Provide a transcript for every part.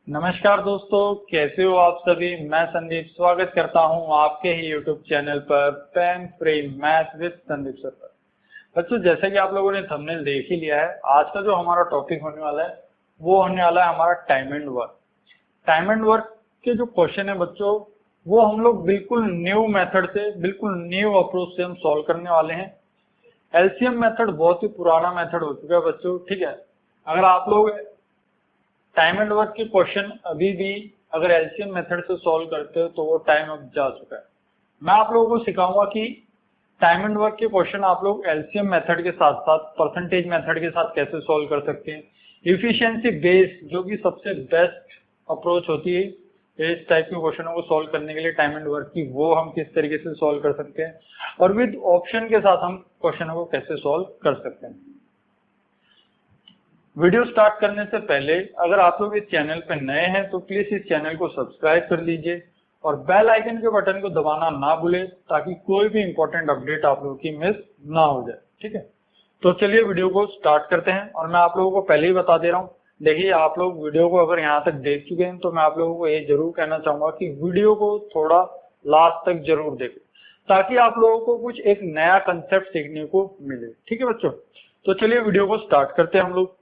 नमस्कार दोस्तों, कैसे हो आप सभी। मैं संदीप स्वागत करता हूं आपके ही यूट्यूब चैनल पर pain free math with Sandeep sir पर। बच्चों, जैसा कि आप लोगों ने थंबनेल देख ही लिया है, आज का जो हमारा टॉपिक होने वाला है वो होने वाला है हमारा time and work. Time and work के जो क्वेश्चन है बच्चों, वो हम लोग बिल्कुल न्यू मेथड से, बिल्कुल न्यू अप्रोच से हम सॉल्व करने वाले हैं। एलसीएम मेथड बहुत ही पुराना मेथड हो चुका है बच्चों, ठीक है। अगर आप लोग टाइम एंड वर्क के क्वेश्चन अभी भी अगर एलसीएम मेथड से सॉल्व करते हो तो वो टाइम अब जा चुका है। मैं आप लोगों को सिखाऊंगा कि टाइम एंड वर्क के क्वेश्चन आप लोग एलसीएम मेथड के साथ साथ परसेंटेज मेथड के साथ कैसे सॉल्व कर सकते हैं। इफिशियंसी बेस्ड, जो कि सबसे बेस्ट अप्रोच होती है इस टाइप के क्वेश्चनों को सॉल्व करने के लिए टाइम एंड वर्क की, वो हम किस तरीके से सॉल्व कर सकते हैं और विद ऑप्शन के साथ हम क्वेश्चनों को कैसे सॉल्व कर सकते हैं। वीडियो स्टार्ट करने से पहले अगर आप लोग इस चैनल पर नए हैं तो प्लीज इस चैनल को सब्सक्राइब कर लीजिए और बेल आइकन के बटन को दबाना ना भूलें ताकि कोई भी इंपॉर्टेंट अपडेट आप लोगों की मिस ना हो जाए, ठीक है। तो चलिए वीडियो को स्टार्ट करते हैं। और मैं आप लोगों को पहले ही बता दे रहा हूँ, देखिए आप लोग वीडियो को अगर यहाँ तक देख चुके हैं तो मैं आप लोगों को ये जरूर कहना चाहूंगा कि वीडियो को थोड़ा लास्ट तक जरूर देखें ताकि आप लोगों को कुछ एक नया कंसेप्ट सीखने को मिले, ठीक है बच्चों। तो चलिए वीडियो को स्टार्ट करते हैं हम लोग।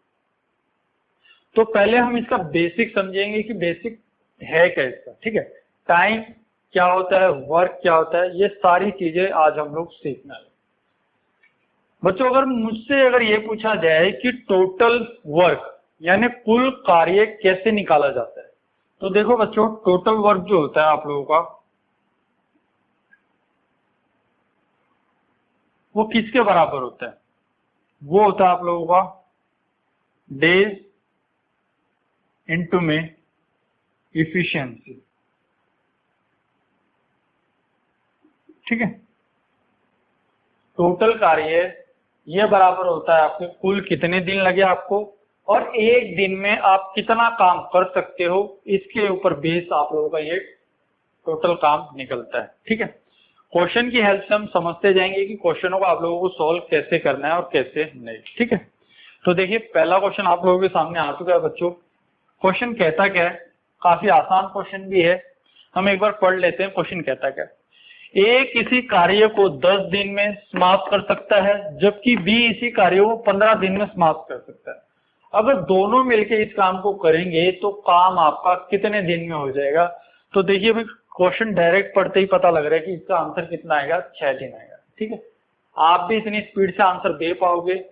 तो पहले हम इसका बेसिक समझेंगे कि बेसिक है क्या इसका, ठीक है। टाइम क्या होता है, वर्क क्या होता है, ये सारी चीजें आज हम लोग सीखना है बच्चों। अगर ये पूछा जाए कि टोटल वर्क यानी कुल कार्य कैसे निकाला जाता है, तो देखो बच्चों, टोटल वर्क जो होता है आप लोगों का, वो किसके बराबर होता है? वो होता है आप लोगों का डेज इनटू में इफिशियंसी, ठीक है। टोटल कार्य ये बराबर होता है आपके कुल कितने दिन लगे आपको और एक दिन में आप कितना काम कर सकते हो, इसके ऊपर बेस आप लोगों का ये टोटल काम निकलता है, ठीक है। क्वेश्चन की हेल्प से हम समझते जाएंगे कि क्वेश्चनों को आप लोगों को सॉल्व कैसे करना है और कैसे नहीं, ठीक है। तो देखिए पहला क्वेश्चन आप लोगों के सामने आ चुका है बच्चों। क्वेश्चन कहता क्या है, काफी आसान क्वेश्चन भी है, हम एक बार पढ़ लेते हैं क्वेश्चन कहता क्या है। ए किसी कार्य को 10 दिन में समाप्त कर सकता है जबकि बी इसी कार्य को 15 दिन में समाप्त कर सकता है। अगर दोनों मिलकर इस काम को करेंगे तो काम आपका कितने दिन में हो जाएगा? तो देखिए भाई, क्वेश्चन डायरेक्ट पढ़ते ही पता लग रहा है कि इसका आंसर कितना आएगा, 6 दिन आएगा, ठीक है। आप भी इतनी स्पीड से आंसर दे पाओगे?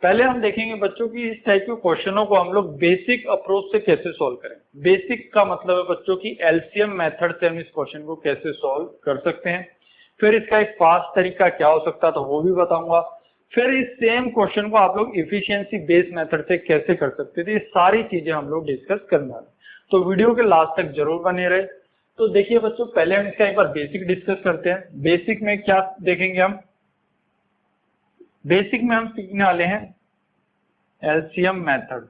पहले हम देखेंगे बच्चों की इस टाइप के क्वेश्चनों को हम लोग बेसिक अप्रोच से कैसे सॉल्व करें। बेसिक का मतलब है बच्चों की एलसीएम मेथड से हम इस क्वेश्चन को कैसे सॉल्व कर सकते हैं। फिर इसका एक फास्ट तरीका क्या हो सकता है तो वो भी बताऊंगा। फिर इस सेम क्वेश्चन को आप लोग इफिशियंसी बेस्ड मेथड से कैसे कर सकते थे, ये सारी चीजें हम लोग डिस्कस करने वाले, तो वीडियो के लास्ट तक जरूर बने रहे। तो देखिए बच्चों, पहले हम इसका एक बार बेसिक डिस्कस करते हैं। बेसिक में क्या देखेंगे हम? बेसिक में हम सीखने वाले हैं एलसीएम मेथड,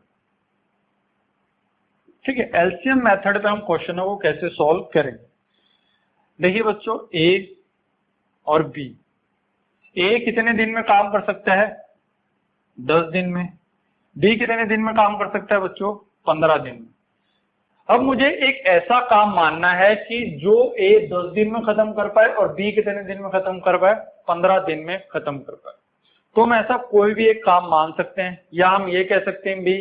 ठीक है। एलसीएम मेथड पे हम क्वेश्चनों को कैसे सॉल्व करेंगे। देखिए बच्चों, ए और बी, ए कितने दिन में काम कर सकता है? 10 दिन में। बी कितने दिन में काम कर सकता है बच्चों? 15 दिन में। अब मुझे एक ऐसा काम मानना है कि जो ए 10 दिन में खत्म कर पाए और बी कितने दिन में खत्म कर पाए? 15 दिन में खत्म कर पाए। तो हम ऐसा कोई भी एक काम मान सकते हैं, या हम ये कह सकते हैं भी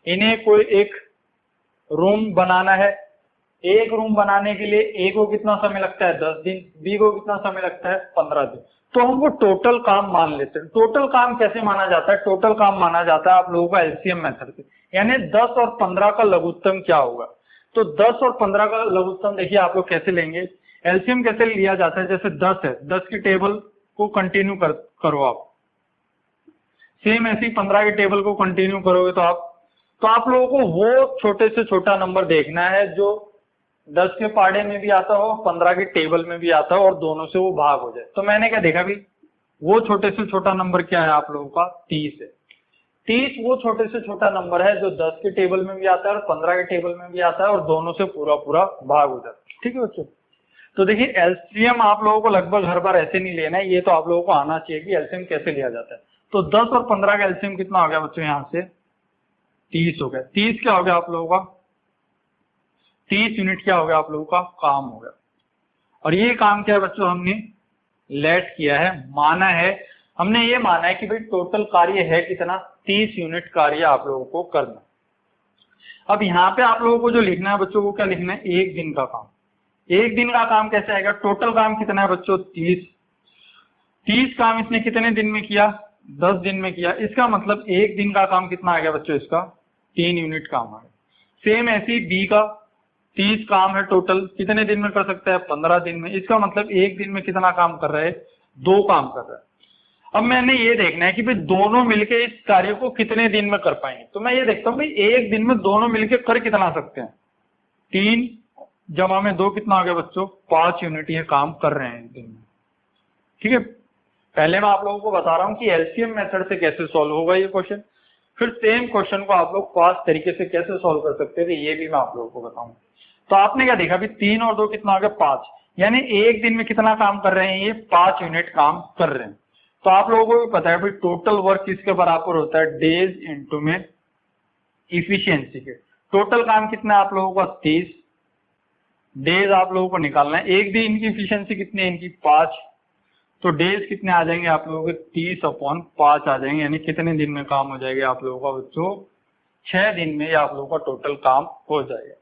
इन्हें कोई एक रूम बनाना है। एक रूम बनाने के लिए ए को कितना समय लगता है? 10 दिन। बी को कितना समय लगता है? 15 दिन। तो हम वो टोटल काम मान लेते हैं। टोटल काम कैसे माना जाता है? टोटल काम माना जाता है आप लोगों का एलसीएम मेथड से, यानी 10 और 15 का लघुत्तम क्या होगा। तो 10 और 15 का लघुत्तम देखिए आप लोग कैसे लेंगे, एलसीएम कैसे लिया जाता है। जैसे 10 है, 10 की टेबल को कंटिन्यू करो आप, सेम ऐसी 15 के टेबल को कंटिन्यू करोगे तो आप लोगों को वो छोटे से छोटा नंबर देखना है जो 10 के पाड़े में भी आता हो, 15 के टेबल में भी आता हो और दोनों से वो भाग हो जाए। तो मैंने क्या देखा भी, वो छोटे से छोटा नंबर क्या है आप लोगों का? 30 है। 30 वो छोटे से छोटा नंबर है जो 10 के टेबल में भी आता है और 15 के टेबल में भी आता है और दोनों से पूरा पूरा भाग हो जाता है, ठीक है बच्चों। तो देखिए एलसीएम आप लोगों को लगभग हर बार ऐसे नहीं लेना है, ये तो आप लोगों को आना चाहिए कि एलसीएम कैसे लिया जाता है। तो 10 और 15 का एलसीएम कितना हो गया बच्चों? यहाँ से 30 हो गया। 30 क्या हो गया आप लोगों का? 30 यूनिट क्या हो गया आप लोगों का काम हो गया। और ये काम क्या है बच्चों, हमने लेट किया है, माना है, हमने ये माना है कि भाई टोटल कार्य है कितना, 30 यूनिट कार्य आप लोगों को करना। अब यहाँ पे आप लोगों को जो लिखना है बच्चों, वो क्या लिखना है, एक दिन का काम। एक दिन का काम कैसे आएगा, टोटल काम कितना है बच्चों 30, 30 काम इसने कितने दिन में किया, 10 दिन में किया। इसका मतलब एक दिन का काम कितना आ गया बच्चों, इसका 3 यूनिट काम आ गया। सेम ऐसे ही बी का 30 काम है टोटल, कितने दिन में कर सकता है, 15 दिन में। इसका मतलब एक दिन में कितना काम कर रहा है, 2 काम कर रहा है। अब मैंने ये देखना है कि भाई दोनों मिलके इस कार्य को कितने दिन में कर पाएंगे। तो मैं ये देखता हूँ भाई एक दिन में दोनों मिलके कर कितना सकते हैं, 3 जमा में 2 कितना आ गया बच्चों, 5 यूनिट ये काम कर रहे हैं एक दिन में। ठीक है, पहले मैं आप लोगों को बता रहा हूँ कि एलसीएम मेथड से कैसे सॉल्व होगा ये क्वेश्चन, फिर सेम क्वेश्चन को आप लोग फास्ट तरीके से कैसे सॉल्व कर सकते थे ये भी मैं आप लोगों को बताऊंगा। तो आपने क्या देखा, अभी 3 और 2 कितना आ गया, 5, यानी एक दिन में कितना काम कर रहे हैं, ये 5 यूनिट काम कर रहे हैं। तो आप लोगों को भी पता है भाई टोटल वर्क किसके बराबर होता है, डेज इंटू में इफिशियंसी के। टोटल काम कितना है आप लोगों का 30, डेज आप लोगों को निकालना है। एक दिन की इफिशियंसी कितनी है इनकी, 5, तो डेज कितने आ जाएंगे आप लोगों के, 30/5 आ जाएंगे, यानी कितने दिन में काम हो जाएगा आप लोगों का बच्चों, 6 दिन में आप लोगों का टोटल काम हो जाएगा।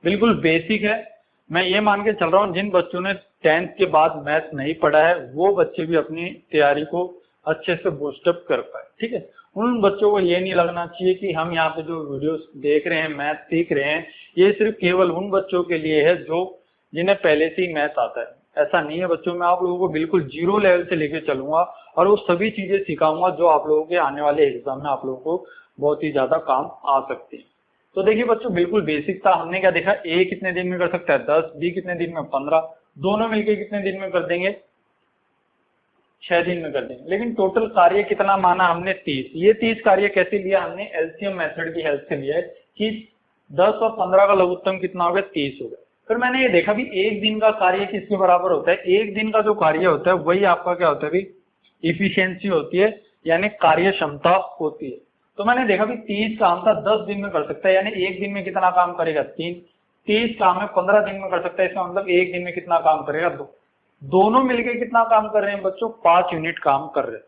बिल्कुल बेसिक है। मैं ये मान के चल रहा हूँ जिन बच्चों ने 10th के बाद मैथ नहीं पढ़ा है वो बच्चे भी अपनी तैयारी को अच्छे से बूस्टअप कर पाए। ठीक है, उन बच्चों को ये नहीं लगना चाहिए कि हम यहाँ पे जो वीडियोस देख रहे हैं, मैथ सीख रहे हैं, ये सिर्फ केवल उन बच्चों के लिए है जो जिन्हें पहले से ही मैथ आता है। ऐसा नहीं है बच्चों, मैं आप लोगों को बिल्कुल 0 लेवल से लेके चलूंगा और वो सभी चीजें सिखाऊंगा जो आप लोगों के आने वाले एग्जाम में आप लोगों को बहुत ही ज्यादा काम आ सकती है। तो देखिए बच्चों बिल्कुल बेसिक था। हमने क्या देखा, ए कितने दिन में कर सकता है 10, बी कितने दिन में 15, दोनों मिलके कितने दिन में कर देंगे, 6 दिन में कर देंगे। लेकिन टोटल कार्य कितना माना हमने 30। ये 30 कार्य कैसे लिया हमने, एलसीएम मेथड की हेल्प से लिया है कि 10 और 15 का लघुत्तम कितना हो गया, 30 हो गया। फिर मैंने ये देखा भी एक दिन का कार्य किसके बराबर होता है, एक दिन का जो कार्य होता है वही आपका क्या होता है भी, इफिशियंसी होती है, यानी कार्य क्षमता होती है। तो मैंने देखा भी 30 काम था 10 दिन में कर सकता है, यानी एक दिन में कितना काम करेगा, 3। 30 काम है 15 दिन में कर सकता है, इसका मतलब एक दिन में कितना काम करेगा, 2। दोनों मिलकर कितना काम कर रहे हैं बच्चों, 5 यूनिट काम कर रहे हैं।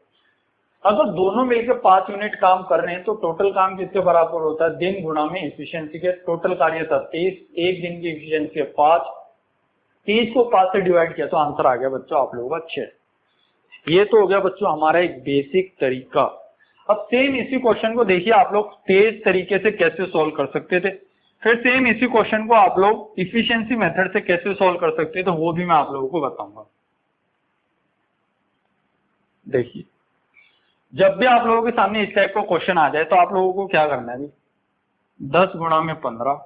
अगर दोनों मिलकर 5 यूनिट काम कर रहे हैं तो टोटल काम किसके बराबर होता है, दिन गुणा में इफिशियंसी के। टोटल कार्य था 30, एक दिन की इफिशियंसी है 5, 30 को 5 से डिवाइड किया तो आंसर आ गया बच्चों आप लोगों का 6। ये तो हो गया बच्चों हमारा एक बेसिक तरीका। अब सेम इसी क्वेश्चन को देखिए आप लोग तेज तरीके से कैसे सॉल्व कर सकते थे, फिर सेम इसी क्वेश्चन को आप लोग इफिशियंसी मेथड से कैसे सॉल्व कर सकते थे, तो वो भी मैं आप लोगों को बताऊंगा। देखिए जब भी आप लोगों के सामने इस टाइप का क्वेश्चन आ जाए तो आप लोगों को क्या करना है, 10 गुणा में 15,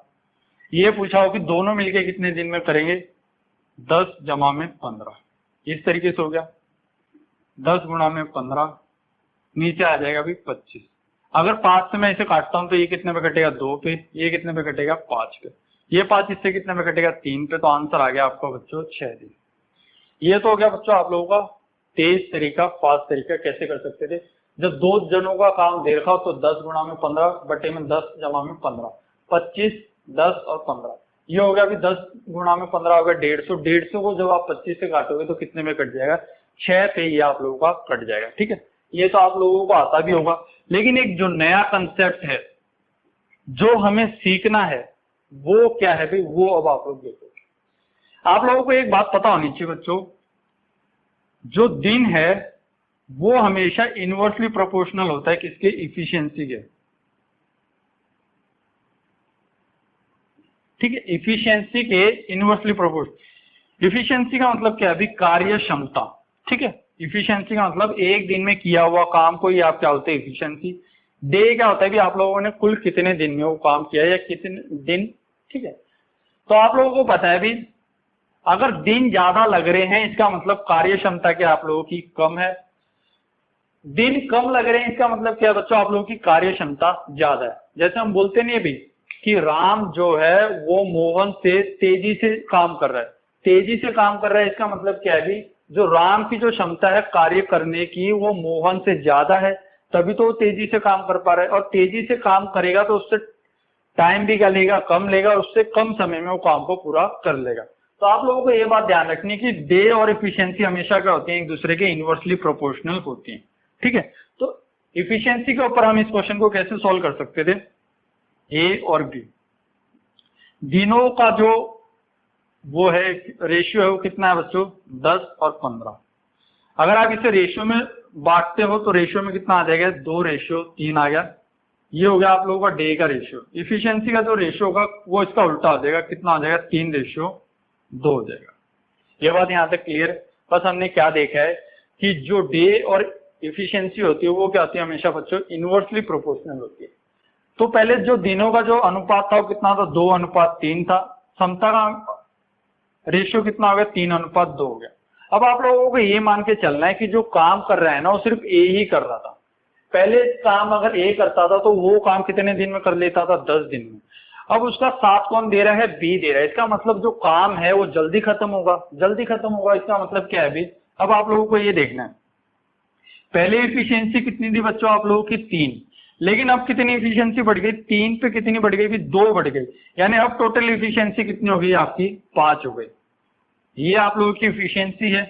ये पूछा हो कि दोनों मिलके कितने दिन में करेंगे, 10 जमा में 15, इस तरीके से हो गया। 10 गुणा में 15 नीचे आ जाएगा भी 25। अगर 5 से मैं इसे काटता हूं तो ये कितने पे कटेगा, 2 पे, ये कितने पे कटेगा, 5 पे, ये 5 इससे कितने पे कटेगा, 3 पे। तो आंसर आ गया आपका बच्चों 6 दिन। ये तो हो गया बच्चों आप लोगों का तेज तरीका, फास्ट तरीका कैसे कर सकते थे। जब 2 जनों का काम दे रखा हो तो 10 गुणा में 15 बटे में 10 जमा में 15, 25, 10 और 15, ये हो गया अभी 10 गुणा में 15 हो गया 150। 150 को जब आप 25 से काटोगे तो कितने में कट जाएगा, 6 पे ये आप लोगों का कट जाएगा। ठीक है, ये तो आप लोगों को आता भी होगा, लेकिन एक जो नया कंसेप्ट है जो हमें सीखना है वो क्या है भाई, वो अब आप लोग देखो। आप लोगों को एक बात पता होनी चाहिए बच्चों, जो दिन है वो हमेशा इनवर्सली प्रोपोर्शनल होता है किसके, इफिशियंसी के। ठीक है, इफिशियंसी के इनवर्सली प्रोपोर्शनल। इफिशियंसी का मतलब क्या है अभी, कार्य क्षमता। ठीक है, इफिशियंसी का मतलब एक दिन में किया हुआ काम को ही आप क्या होते हैं, इफिशियंसी। डे क्या होता है भी, आप लोगों ने कुल कितने दिन में वो काम किया या कितने दिन। ठीक है, तो आप लोगों को पता है भी अगर दिन ज्यादा लग रहे हैं इसका मतलब कार्य क्षमता क्या आप लोगों की कम है, दिन कम लग रहे हैं इसका मतलब क्या बच्चों, आप लोगों की कार्य क्षमता ज्यादा है। जैसे हम बोलते नहीं भी कि राम जो है वो मोहन से तेजी से काम कर रहा है, तेजी से काम कर रहा है इसका मतलब क्या है भी, जो राम की जो क्षमता है कार्य करने की वो मोहन से ज्यादा है, तभी तो वो तेजी से काम कर पा रहा है। और तेजी से काम करेगा तो उससे टाइम भी क्या लेगा, कम लेगा, उससे कम समय में वो काम को पूरा कर लेगा। तो आप लोगों को ये बात ध्यान रखनी है कि डे और इफिशियंसी हमेशा क्या होती है, एक दूसरे के इनवर्सली प्रोपोर्शनल होती है। ठीक है, तो इफिशियंसी के ऊपर हम इस क्वेश्चन को कैसे सॉल्व कर सकते थे, ए और बी दिनों का जो वो है रेशियो है वो कितना है बच्चों, 10 और 15। अगर आप इसे रेशियो में बांटते हो तो रेशियो में कितना आ जाएगा, 2:3 आ गया। ये हो गया आप लोगों का डे का रेशियो। इफिशियंसी का जो रेशियो होगा वो इसका उल्टा हो जाएगा, कितना आ जाएगा, 3:2 हो जाएगा। ये बात यहाँ तक क्लियर है। बस हमने क्या देखा है कि जो डे और इफिशियंसी होती है वो क्या होती है, हमेशा बच्चों इनवर्सली प्रोपोर्शनल होती है। तो पहले जो दिनों का जो अनुपात था वो कितना था, 2:3 था। क्षमता का रेशियो कितना हो गया, 3:2 हो गया। अब आप लोगों को ये मान के चलना है कि जो काम कर रहा है ना वो सिर्फ ए ही कर रहा था। पहले काम अगर ए करता था तो वो काम कितने दिन में कर लेता था, 10 दिन में। अब उसका साथ कौन दे रहा है, बी दे रहा है। इसका मतलब जो काम है वो जल्दी खत्म होगा, जल्दी खत्म होगा। इसका मतलब क्या है अभी, अब आप लोगों को ये देखना है, पहले इफिशियंसी कितनी थी बच्चों आप लोगों की, 3। लेकिन अब कितनी इफिशियंसी बढ़ गई, 3 पे कितनी बढ़ गई, 2 बढ़ गई। यानी अब टोटल इफिशियंसी कितनी हो गई आपकी, 5 हो गई। ये आप लोगों की इफिशियंसी है।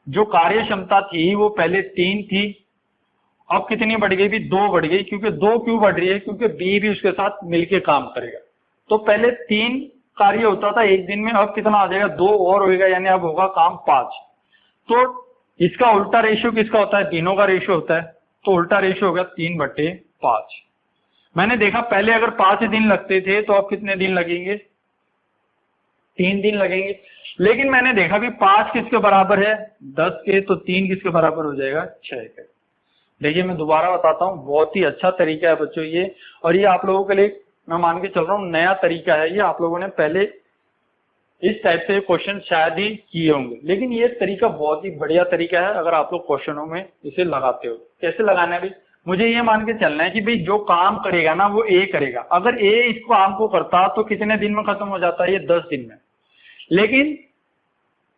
जो कार्य क्षमता थी वो पहले 3 थी, अब कितनी बढ़ गई, भी 2 बढ़ गई। क्योंकि 2 क्यों बढ़ रही है, क्योंकि बी भी उसके साथ मिलके काम करेगा। तो पहले 3 कार्य होता था एक दिन में, अब कितना आ जाएगा, 2 और होगा, यानी अब होगा काम 5। तो इसका उल्टा रेशियो किसका होता है, दिनों का रेशियो होता है। तो उल्टा रेशियो होगा 3/5। मैंने देखा पहले अगर 5 दिन लगते थे तो अब कितने दिन लगेंगे, 3 दिन लगेंगे। लेकिन मैंने देखा भी 5 किसके बराबर है, 10 के, तो 3 किसके बराबर हो जाएगा, 6 के। देखिए मैं दोबारा बताता हूँ, बहुत ही अच्छा तरीका है बच्चों ये। और ये आप लोगों के लिए मैं मान के चल रहा हूँ नया तरीका है ये। आप लोगों ने पहले इस टाइप से क्वेश्चन शायद ही किए होंगे, लेकिन ये तरीका बहुत ही बढ़िया तरीका है अगर आप लोग क्वेश्चनों में इसे लगाते हो। कैसे लगाना है भाई, मुझे ये मान के चलना है कि भाई जो काम करेगा ना वो ए करेगा। अगर ए इस काम को करता तो कितने दिन में खत्म हो जाता है, ये 10 दिन में। लेकिन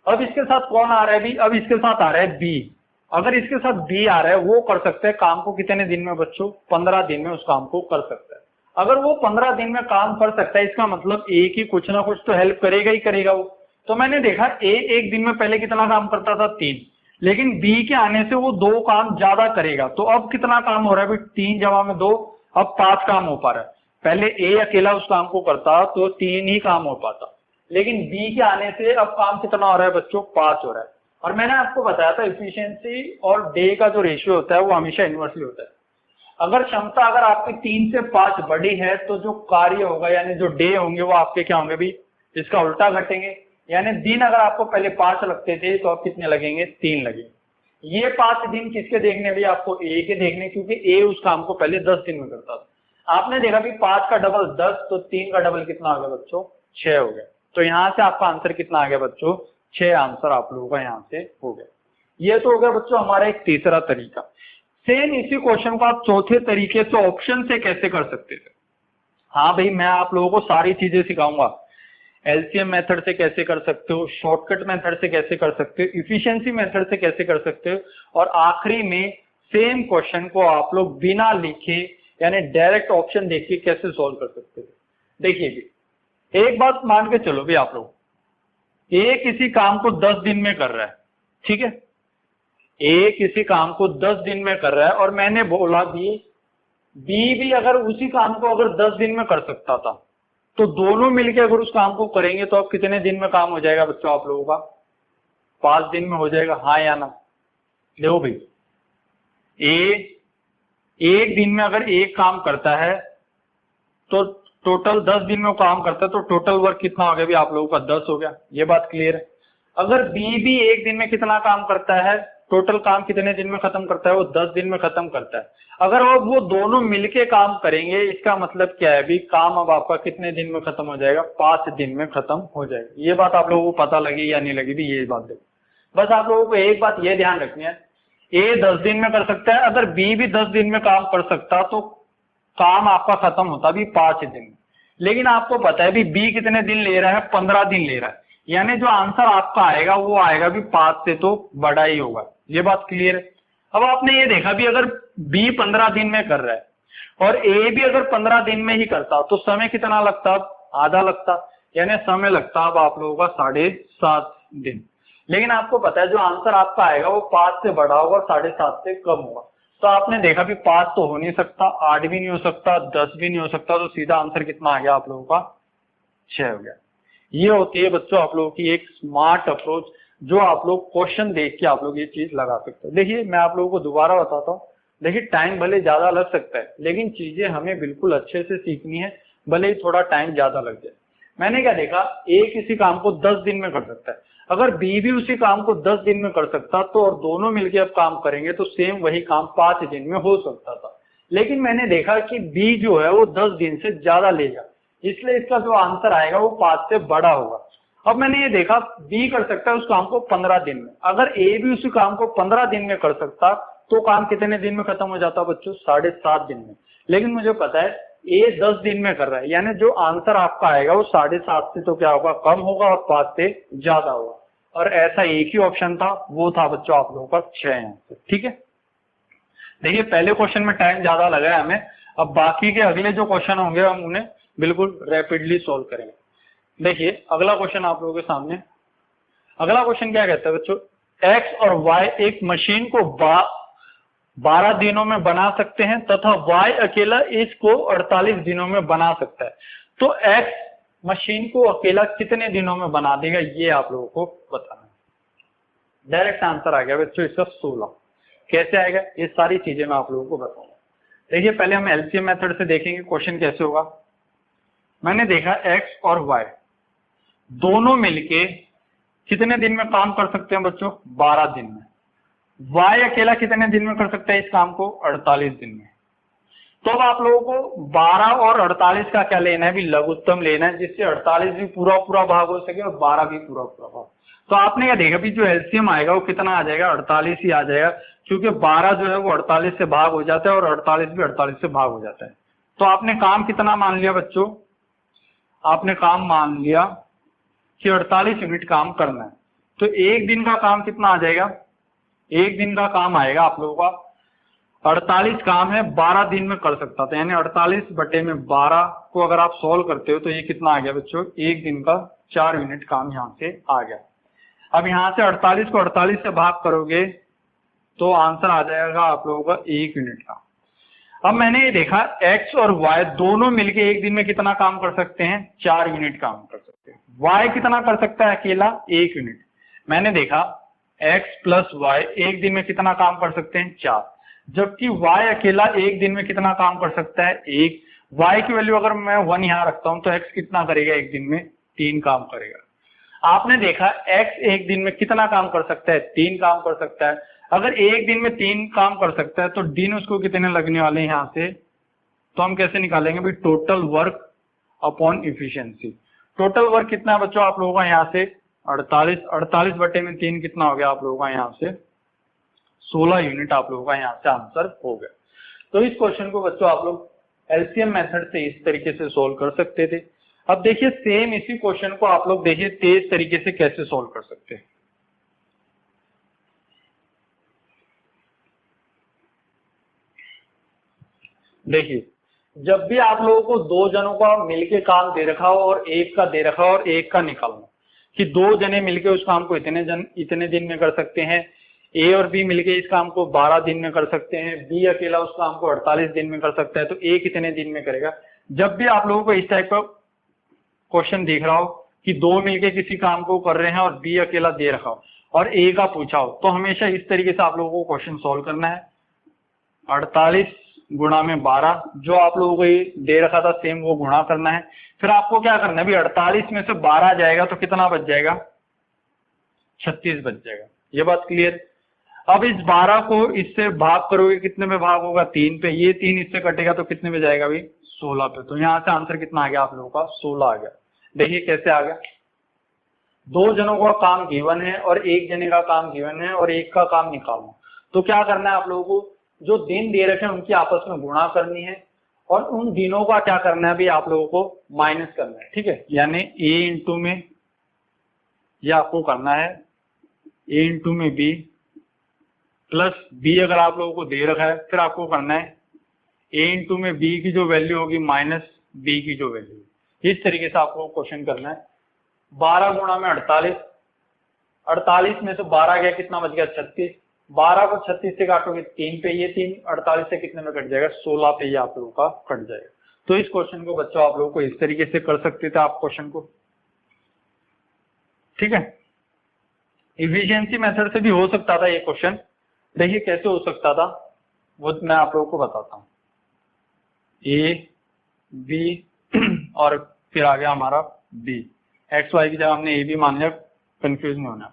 अब इसके साथ कौन आ रहा है भी, अब इसके साथ आ रहा है बी। अगर इसके साथ बी आ रहा है, वो कर सकते हैं काम को कितने दिन में बच्चों, 15 दिन में उस काम को कर सकता है। अगर वो 15 दिन में काम कर सकता है, इसका मतलब ए की कुछ ना कुछ तो हेल्प करेगा ही करेगा वो। तो मैंने देखा ए एक दिन में पहले कितना काम करता था, 3। लेकिन बी के आने से वो 2 काम ज्यादा करेगा। तो अब कितना काम हो रहा है भाई, 3 जमा में 2, अब 5 काम हो पा रहा है। पहले ए अकेला उस काम को करता तो 3 ही काम हो पाता, लेकिन बी के आने से अब काम कितना हो रहा है बच्चों, 5 हो रहा है। और मैंने आपको बताया था इफिशियंसी और डे का जो रेशियो होता है वो हमेशा इनवर्सली होता है। अगर क्षमता अगर आपकी 3 से 5 बड़ी है तो जो कार्य होगा यानी जो डे होंगे वो आपके क्या होंगे भी, इसका उल्टा घटेंगे। यानी दिन अगर आपको पहले 5 लगते थे तो अब कितने लगेंगे, 3 लगेंगे। ये 5 दिन किसके देखने भी, आपको ए के देखने, क्योंकि ए उस काम को पहले 10 दिन में करता था। आपने देखा भी 5 का डबल 10, तो 3 का डबल कितना आ गया बच्चों, 6 हो गया। तो यहां से आपका आंसर कितना आ गया बच्चों, 6 आंसर आप लोगों का यहां से हो गया। ये तो हो गया बच्चों हमारा एक तीसरा तरीका। सेम इसी क्वेश्चन को आप चौथे तरीके से ऑप्शन से कैसे कर सकते थे। हाँ भाई मैं आप लोगों को सारी चीजें सिखाऊंगा। एलसीएम मेथड से कैसे कर सकते हो, शॉर्टकट मेथड से कैसे कर सकते हो, इफिशियंसी मेथड से कैसे कर सकते हो, और आखिरी में सेम क्वेश्चन को आप लोग बिना लिखे यानी डायरेक्ट ऑप्शन देख के कैसे सॉल्व कर सकते हो। देखिए भी एक बात मान के चलो भी, आप लोग ए किसी काम को 10 दिन में कर रहा है, ठीक है, ए किसी काम को 10 दिन में कर रहा है, और मैंने बोला बी भी अगर उसी काम को अगर 10 दिन में कर सकता था, तो दोनों मिलकर अगर उस काम को करेंगे तो अब कितने दिन में काम हो जाएगा बच्चों आप लोगों का, 5 दिन में हो जाएगा, हाँ या ना। देखो भाई ए एक दिन में अगर एक काम करता है तो टोटल 10 दिन में काम करता है, तो टोटल वर्क कितना हो गया भी आप लोगों का, 10 हो गया। ये बात क्लियर है। अगर बी भी एक दिन में कितना काम करता है, टोटल काम कितने दिन में खत्म करता है, वो 10 दिन में खत्म करता है। अगर वो दोनों मिलके काम करेंगे, इसका मतलब क्या है भी, काम अब आपका कितने दिन में खत्म हो जाएगा, 5 दिन में खत्म हो जाएगा। ये बात आप लोगों को पता लगी या नहीं लगी भी, ये बात देखो। बस आप लोगों को एक बात ये ध्यान रखनी है, ए 10 दिन में कर सकता है, अगर बी भी 10 दिन में काम कर सकता तो काम आपका खत्म होता भी 5 दिन में। लेकिन आपको पता है भी बी कितने दिन ले रहा है, 15 दिन ले रहा है। यानी जो आंसर आपका आएगा वो आएगा भी 5 से तो बड़ा ही होगा। ये बात क्लियर है। अब आपने ये देखा भी अगर बी 15 दिन में कर रहा है और ए भी अगर 15 दिन में ही करता तो समय कितना लगता, आधा लगता, यानी समय लगता अब आप लोगों का 7.5 दिन। लेकिन आपको पता है जो आंसर आपका आएगा वो 5 से बड़ा होगा और 7.5 से कम होगा। तो आपने देखा भी 5 तो हो नहीं सकता, 8 भी नहीं हो सकता, 10 भी नहीं हो सकता, तो सीधा आंसर कितना आ गया आप लोगों का 6 हो गया। ये होती है बच्चों आप लोगों की एक स्मार्ट अप्रोच, जो आप लोग क्वेश्चन देख के आप लोग ये चीज लगा सकते हो। देखिए मैं आप लोगों को दोबारा बताता हूँ, देखिए टाइम भले ज्यादा लग सकता है लेकिन चीजें हमें बिल्कुल अच्छे से सीखनी है, भले ही थोड़ा टाइम ज्यादा लग जाए। मैंने क्या देखा, ए किसी काम को 10 दिन में कर सकता है, अगर बी भी उसी काम को 10 दिन में कर सकता तो और दोनों मिलकर अब काम करेंगे तो सेम वही काम 5 दिन में हो सकता था। लेकिन मैंने देखा कि बी जो है वो 10 दिन से ज्यादा लेगा, इसलिए इसका जो आंसर आएगा वो 5 से बड़ा होगा। अब मैंने ये देखा बी कर सकता है उस काम को 15 दिन में, अगर ए भी उसी काम को 15 दिन में कर सकता तो काम कितने दिन में खत्म हो जाता बच्चों, 7.5 दिन में। लेकिन मुझे पता है ए 10 दिन में कर रहा है, यानी जो आंसर आपका आएगा वो 7.5 से तो क्या होगा, कम होगा, और 5 से ज्यादा होगा। और ऐसा एक ही ऑप्शन था, वो था बच्चों आप लोगों का 6 आंसर। ठीक है, देखिए पहले क्वेश्चन में टाइम ज्यादा लगा है हमें, अब बाकी के अगले जो क्वेश्चन होंगे हम उन्हें बिल्कुल रैपिडली सोल्व करेंगे। देखिए अगला क्वेश्चन आप लोगों के सामने, अगला क्वेश्चन क्या कहता है बच्चों, एक्स और वाई एक मशीन को 12 दिनों में बना सकते हैं तथा वाई अकेला इसको 48 दिनों में बना सकता है, तो एक्स मशीन को अकेला कितने दिनों में बना देगा, ये आप लोगों को बताना है। डायरेक्ट आंसर आ गया बच्चों इसका 16। कैसे आएगा ये सारी चीजें मैं आप लोगों को बताऊंगा। देखिए पहले हम एलसीएम मेथड से देखेंगे क्वेश्चन कैसे होगा। मैंने देखा एक्स और वाई दोनों मिलके कितने दिन में काम कर सकते हैं बच्चों, 12 दिन में। वाई अकेला कितने दिन में कर सकता है इस काम को, 48 दिन में। तो अब आप लोगों को 12 और 48 का क्या लेना है, भी लघुत्तम लेना है, जिससे 48 भी पूरा पूरा भाग हो सके और 12 भी पूरा पूरा भाग। तो आपने क्या देखा भी जो एलसीएम आएगा वो कितना आ जाएगा, 48 ही आ जाएगा, क्योंकि 12 जो है वो 48 से भाग हो जाता है और 48 भी 48 से भाग हो जाता है। तो आपने काम कितना मान लिया बच्चों, आपने काम मान लिया कि 48 यूनिट काम करना है। तो एक दिन का काम कितना आ जाएगा, एक दिन का काम आएगा आप लोगों का 48 काम है 12 दिन में कर सकता था, यानी 48/12 को अगर आप सॉल्व करते हो तो ये कितना आ गया बच्चों, एक दिन का 4 यूनिट काम यहाँ से आ गया। अब यहाँ से 48 को 48 से भाग करोगे तो आंसर आ जाएगा आप लोगों का 1 यूनिट का। अब मैंने ये देखा एक्स और वाई दोनों मिलके एक दिन में कितना काम कर सकते हैं, 4 यूनिट काम कर सकते हैं। वाई कितना कर सकता है अकेला, 1 यूनिट। मैंने देखा एक्स प्लस वाई एक दिन में कितना काम कर सकते हैं, 4, जबकि वाई अकेला एक दिन में कितना काम कर सकता है, 1। वाई की वैल्यू अगर मैं 1 यहाँ रखता हूं तो एक्स कितना करेगा, एक दिन में 3 काम करेगा। आपने देखा एक्स एक दिन में कितना काम कर सकता है, 3 काम कर सकता है। अगर एक दिन में 3 काम कर सकता है तो दिन उसको कितने लगने वाले हैं यहाँ से, तो हम कैसे निकालेंगे भाई, total work upon efficiency. Total work कितना है बच्चों आप लोगों का यहाँ से 48, 48/3 कितना हो गया आप लोगों का यहाँ से 16 यूनिट आप लोगों का यहाँ से आंसर हो गया। तो इस क्वेश्चन को बच्चों आप लोग एलसीएम मेथड से इस तरीके से सोल्व कर सकते थे। अब देखिए सेम इसी क्वेश्चन को आप लोग देखिए तेज तरीके से कैसे सोल्व कर सकते हैं। देखिए जब भी आप लोगों को 2 जनों का मिलके काम दे रखा हो और एक का दे रखा हो और एक का निकालना, कि 2 जने मिलके उस काम को इतने दिन में कर सकते हैं, ए और बी मिलके इस काम को 12 दिन में कर सकते हैं, बी अकेला उस काम को 48 दिन में कर सकता है, तो ए कितने दिन में करेगा। जब भी आप लोगों को इस टाइप का क्वेश्चन दिख रहा हो कि 2 मिलके किसी काम को कर रहे हैं और बी अकेला दे रखा हो और ए का पूछा हो, तो हमेशा इस तरीके से आप लोगों को क्वेश्चन सोल्व करना है। 48 गुणा में 12, जो आप लोगों को ये दे रखा था सेम वो गुणा करना है। फिर आपको क्या करना है, अभी 48 में से 12 जाएगा तो कितना बच जाएगा, 36 बच जाएगा। ये बात क्लियर। अब इस 12 को इससे भाग करोगे, कितने में भाग होगा, 3 पे। ये 3 इससे कटेगा तो कितने में जाएगा भाई, 16 पे। तो यहाँ से आंसर कितना आ गया आप लोगों का, 16 आ गया। देखिए कैसे आ गया, 2 जनों का काम गिवन है और एक जने का काम गिवन है और एक का काम निकालना। तो क्या करना है आप लोगों को, जो दिन दे रखे हैं उनकी आपस में गुणा करनी है और उन दिनों का क्या करना है भी आप लोगों को माइनस करना है। ठीक है, यानी ए इंटू में ये आपको करना है, ए इंटू में बी प्लस बी अगर आप लोगों को दे रखा है, फिर आपको करना है ए इंटू में बी की जो वैल्यू होगी माइनस बी की जो वैल्यू होगी। इस तरीके से आपको क्वेश्चन करना है। 12 गुणा में 48, 48 में से 12 गया कितना बच गया 36, 12 को 36 से काटोगे 3 पे, ये 3 48 से कितने में कट जाएगा 16 पे, ये आप लोगों का कट जाएगा। तो इस क्वेश्चन को बच्चों आप लोगों को इस तरीके से कर सकते थे आप क्वेश्चन को, ठीक है। इफिशियंसी मेथड से भी हो सकता था ये क्वेश्चन। देखिए कैसे हो सकता था वो मैं आप लोगों को बताता हूँ। ए बी और फिर आ गया हमारा बी, एक्स वाई की जगह हमने ए बी मान लिया, कंफ्यूज नहीं होना।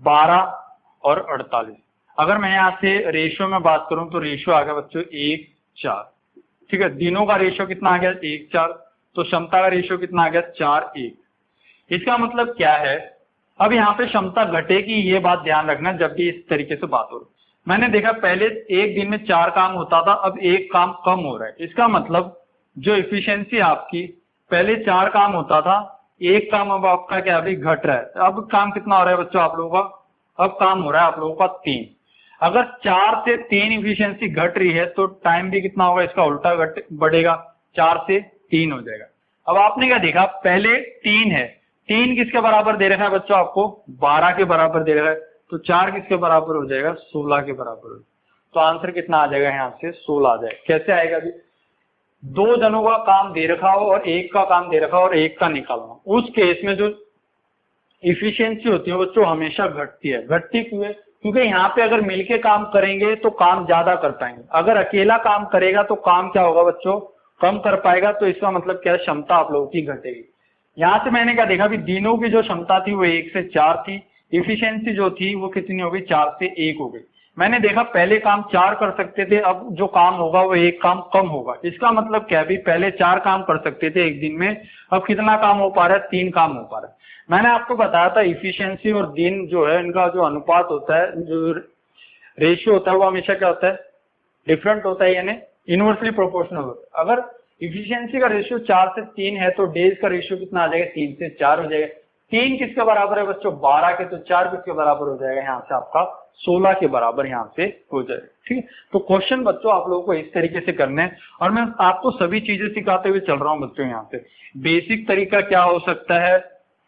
12 और 48, अगर मैं यहाँ से रेशियो में बात करूं तो रेशियो आ गया बच्चों 1 4, ठीक है। दिनों का रेशियो कितना आ गया 1 4, तो क्षमता का रेशियो कितना आ गया 4 1। इसका मतलब क्या है, अब यहाँ पे क्षमता घटेगी, ये बात ध्यान रखना जब भी इस तरीके से बात हो। मैंने देखा पहले एक दिन में 4 काम होता था, अब एक काम कम हो रहा है। इसका मतलब जो इफिशियंसी आपकी पहले 4 काम होता था, एक काम अब आपका क्या अभी घट रहा है। अब काम कितना हो रहा है बच्चों आप लोगों का, अब काम हो रहा है आप लोगों का 3। अगर 4 से 3 इफिशियंसी घट रही है तो टाइम भी कितना होगा, इसका उल्टा बढ़ेगा, 4 से 3 हो जाएगा। अब आपने क्या देखा, पहले 3 है, 3 किसके बराबर दे रखा है बच्चों आपको 12 के बराबर दे रखा है, तो 4 किसके बराबर हो जाएगा 16 के बराबर हो जाएगा। तो आंसर कितना आ जाएगा यहाँ से 16 आ जाएगा। कैसे आएगा अभी, 2 जनों का काम दे रखा हो और एक का काम दे रखा हो और एक का निकालना, उस केस में जो इफिशियंसी होती है बच्चों हमेशा घटती है। घटती क्यों है, क्योंकि यहाँ पे अगर मिलके काम करेंगे तो काम ज्यादा कर पाएंगे, अगर अकेला काम करेगा तो काम क्या होगा बच्चों कम कर पाएगा। तो इसका मतलब क्या है, क्षमता आप लोगों की घटेगी। यहाँ से मैंने क्या देखा, भी दिनों की जो क्षमता थी वो 1 से 4 थी, इफिशियंसी जो थी वो कितनी हो गई 4 से 1 हो गई। मैंने देखा पहले काम 4 कर सकते थे, अब जो काम होगा वो एक काम कम होगा। इसका मतलब क्या है, भी पहले 4 काम कर सकते थे एक दिन में, अब कितना काम हो पा रहा है 3 काम हो पा रहा है। मैंने आपको बताया था इफिशियंसी और दिन जो है इनका जो अनुपात होता है, जो रेशियो होता है वो हमेशा क्या होता है डिफरेंट होता है, यानी इनवर्सली प्रोपोर्शनल होता है। अगर इफिशियंसी का रेशियो 4 से 3 है तो डेज का रेशियो कितना आ जाएगा 3 से 4 हो जाएगा। 3 किसके बराबर है बच्चों 12 के, तो 4 किसके बराबर हो जाएगा यहाँ से आपका 16 के बराबर यहाँ से हो जाएगा, ठीक है। तो क्वेश्चन बच्चों आप लोगों को इस तरीके से करने हैं और मैं आपको सभी चीजें सिखाते हुए चल रहा हूँ बच्चों। यहाँ से बेसिक तरीका क्या हो सकता है,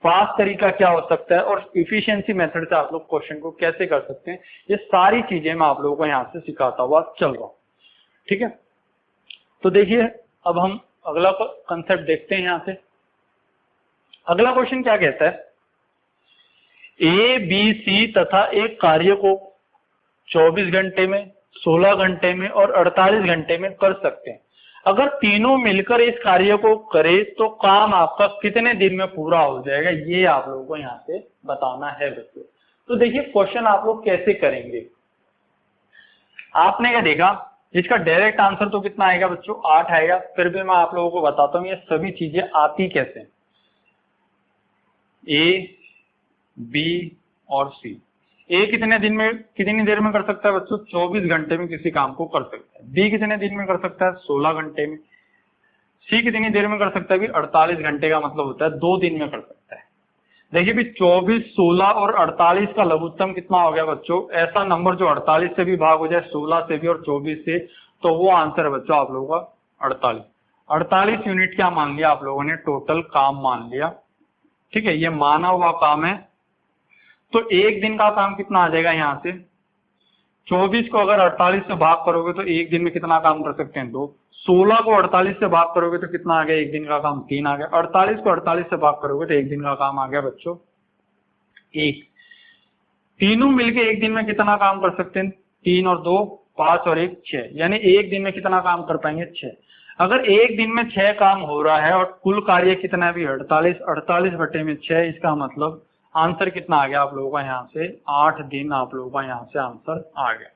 फास्ट तरीका क्या हो सकता है और इफिशियंसी मेथड से आप लोग क्वेश्चन को कैसे कर सकते हैं, ये सारी चीजें मैं आप लोगों को यहाँ से सिखाता हुआ चल रहा हूँ, ठीक है। तो देखिए अब हम अगला कंसेप्ट देखते हैं। यहाँ से अगला क्वेश्चन क्या कहता है, ए बी सी तथा एक कार्य को 24 घंटे में, 16 घंटे में और 48 घंटे में कर सकते हैं। अगर तीनों मिलकर इस कार्य को करे तो काम आपका कितने दिन में पूरा हो जाएगा, ये आप लोगों को यहाँ से बताना है बच्चों। तो देखिए क्वेश्चन आप लोग कैसे करेंगे, आपने क्या देखा, इसका डायरेक्ट आंसर तो कितना आएगा बच्चों 8 आएगा। फिर भी मैं आप लोगों को बताता हूँ ये सभी चीजें आती कैसे। ए बी और सी, ए कितने दिन में कितनी देर में कर सकता है बच्चों 24 घंटे में किसी काम को कर सकता है। बी कितने दिन में कर सकता है 16 घंटे में। सी कितनी देर में कर सकता है भी 48 घंटे का मतलब होता है 2 दिन में कर सकता है। देखिए भी 24, 16 और 48 का लघुत्तम कितना हो गया बच्चों, ऐसा नंबर जो 48 से भी भाग हो जाए, 16 से भी और 24 से, तो वो आंसर है बच्चों आप लोगों का 48। 48 यूनिट क्या मान लिया आप लोगों ने, टोटल काम मान लिया, ठीक है। ये माना हुआ काम है। तो एक दिन का काम कितना आ जाएगा यहाँ से, 24 को अगर 48 से भाग करोगे तो एक दिन में कितना काम कर सकते हैं 2। 16 को 48 से भाग करोगे तो कितना आ गया, एक दिन का काम 3 आ गया। 48 को 48 से भाग करोगे तो एक दिन का काम आ गया बच्चों 1। तीनों मिलके एक दिन में कितना काम कर सकते हैं, 3 और 2 5 और 1 6, यानी एक दिन में कितना काम कर पाएंगे 6। अगर एक दिन में 6 काम हो रहा है और कुल कार्य कितना भी 48, 48 बटे में 6, इसका मतलब आंसर कितना आ गया आप लोगों का यहाँ से 8 दिन आप लोगों का यहाँ से आंसर आ गया।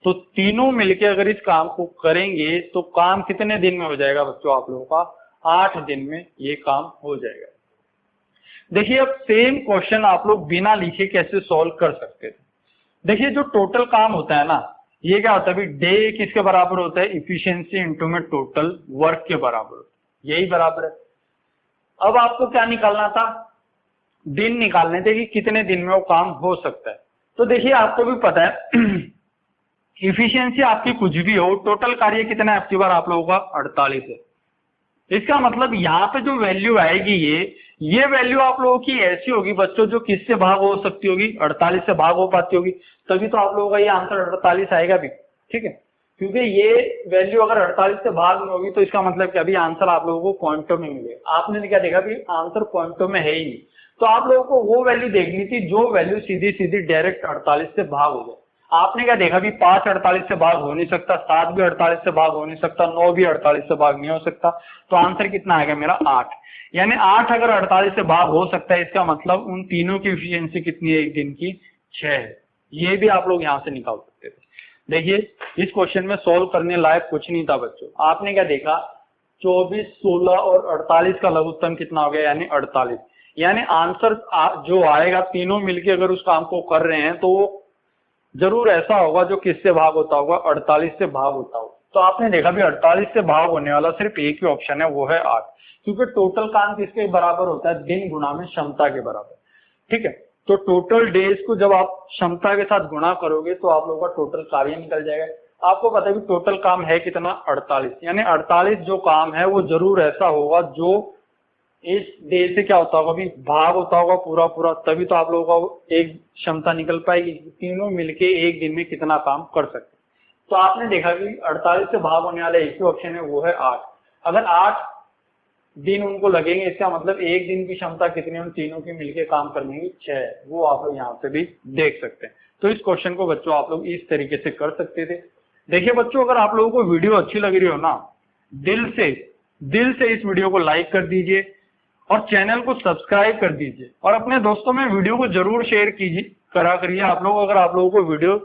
तो तीनों मिलके अगर इस काम को करेंगे तो काम कितने दिन में हो जाएगा बच्चों आप लोगों का 8 दिन में ये काम हो जाएगा। देखिए अब सेम क्वेश्चन आप लोग बिना लिखे कैसे सॉल्व कर सकते थे। देखिए जो टोटल काम होता है ना, ये क्या होता है, डे किसके बराबर होता है, इफिशियंसी इंटू में टोटल वर्क के बराबर होता है, यही बराबर है। अब आपको क्या निकालना था, दिन निकालने थे कि कितने दिन में वो काम हो सकता है। तो देखिए आपको भी पता है इफिशियंसी आपकी कुछ भी हो, टोटल कार्य कितना है आपकी बार आप लोगों का 48 है। इसका मतलब यहाँ पे जो वैल्यू आएगी ये वैल्यू आप लोगों की ऐसी होगी बच्चों जो किससे भाग हो सकती होगी, 48 से भाग हो पाती होगी, तभी तो आप लोगों का ये आंसर 48 आएगा भी। ठीक है, क्योंकि ये वैल्यू अगर 48 से भाग में होगी तो इसका मतलब कि अभी आंसर आप लोगों को पॉइंटों में मिलेगा। आपने क्या देखा भी आंसर पॉइंटों में है ही नहीं, तो आप लोगों को वो वैल्यू देखनी थी जो वैल्यू सीधी सीधी डायरेक्ट 48 से भाग हो जाए। आपने क्या देखा भी 5 48 से भाग हो नहीं सकता, 7 भी 48 से भाग हो नहीं सकता, 9 भी 48 से भाग नहीं हो सकता, तो आंसर कितना आएगा मेरा 8। यानी 8 अगर 48 से भाग हो सकता है, इसका मतलब उन तीनों की एफिशिएंसी कितनी है एक दिन की, 6 है। ये भी आप लोग यहाँ से निकाल सकते थे। देखिए इस क्वेश्चन में सोल्व करने लायक कुछ नहीं था बच्चों। आपने क्या देखा 24, 16 और 48 का लघुत्तम कितना हो गया, यानी 48। यानी आंसर जो आएगा तीनों मिलके अगर उस काम को कर रहे हैं तो वो जरूर ऐसा होगा जो किससे भाग होता होगा, 48 से भाग होता होगा। तो आपने देखा भी 48 से भाग होने वाला सिर्फ एक ही ऑप्शन है, वो है 8, क्योंकि टोटल काम किसके बराबर होता है, दिन गुणा में क्षमता के बराबर। ठीक है, तो टोटल डेज को जब आप क्षमता के साथ गुणा करोगे तो आप लोगों का टोटल कार्य निकल जाएगा। आपको पता है कि टोटल काम है कितना, 48, यानी 48 जो काम है वो जरूर ऐसा होगा जो इस डे से क्या होता होगा अभी भाग होता होगा पूरा पूरा, तभी तो आप लोगों का एक क्षमता निकल पाएगी, तीनों मिलके एक दिन में कितना काम कर सकते। तो आपने देखा कि 48 से भाग होने वाला एक ही ऑप्शन है, वो है 8। अगर 8 दिन उनको लगेंगे, इसका मतलब एक दिन की क्षमता कितनी उन तीनों की मिलके काम करने की, 6 है। वो आप लोग यहाँ पे भी देख सकते हैं। तो इस क्वेश्चन को बच्चों आप लोग इस तरीके से कर सकते थे। देखिए बच्चों, अगर आप लोगों को वीडियो अच्छी लग रही हो ना, दिल से इस वीडियो को लाइक कर दीजिए और चैनल को सब्सक्राइब कर दीजिए और अपने दोस्तों में वीडियो को जरूर शेयर करा करिए आप लोग, अगर आप लोगों को वीडियो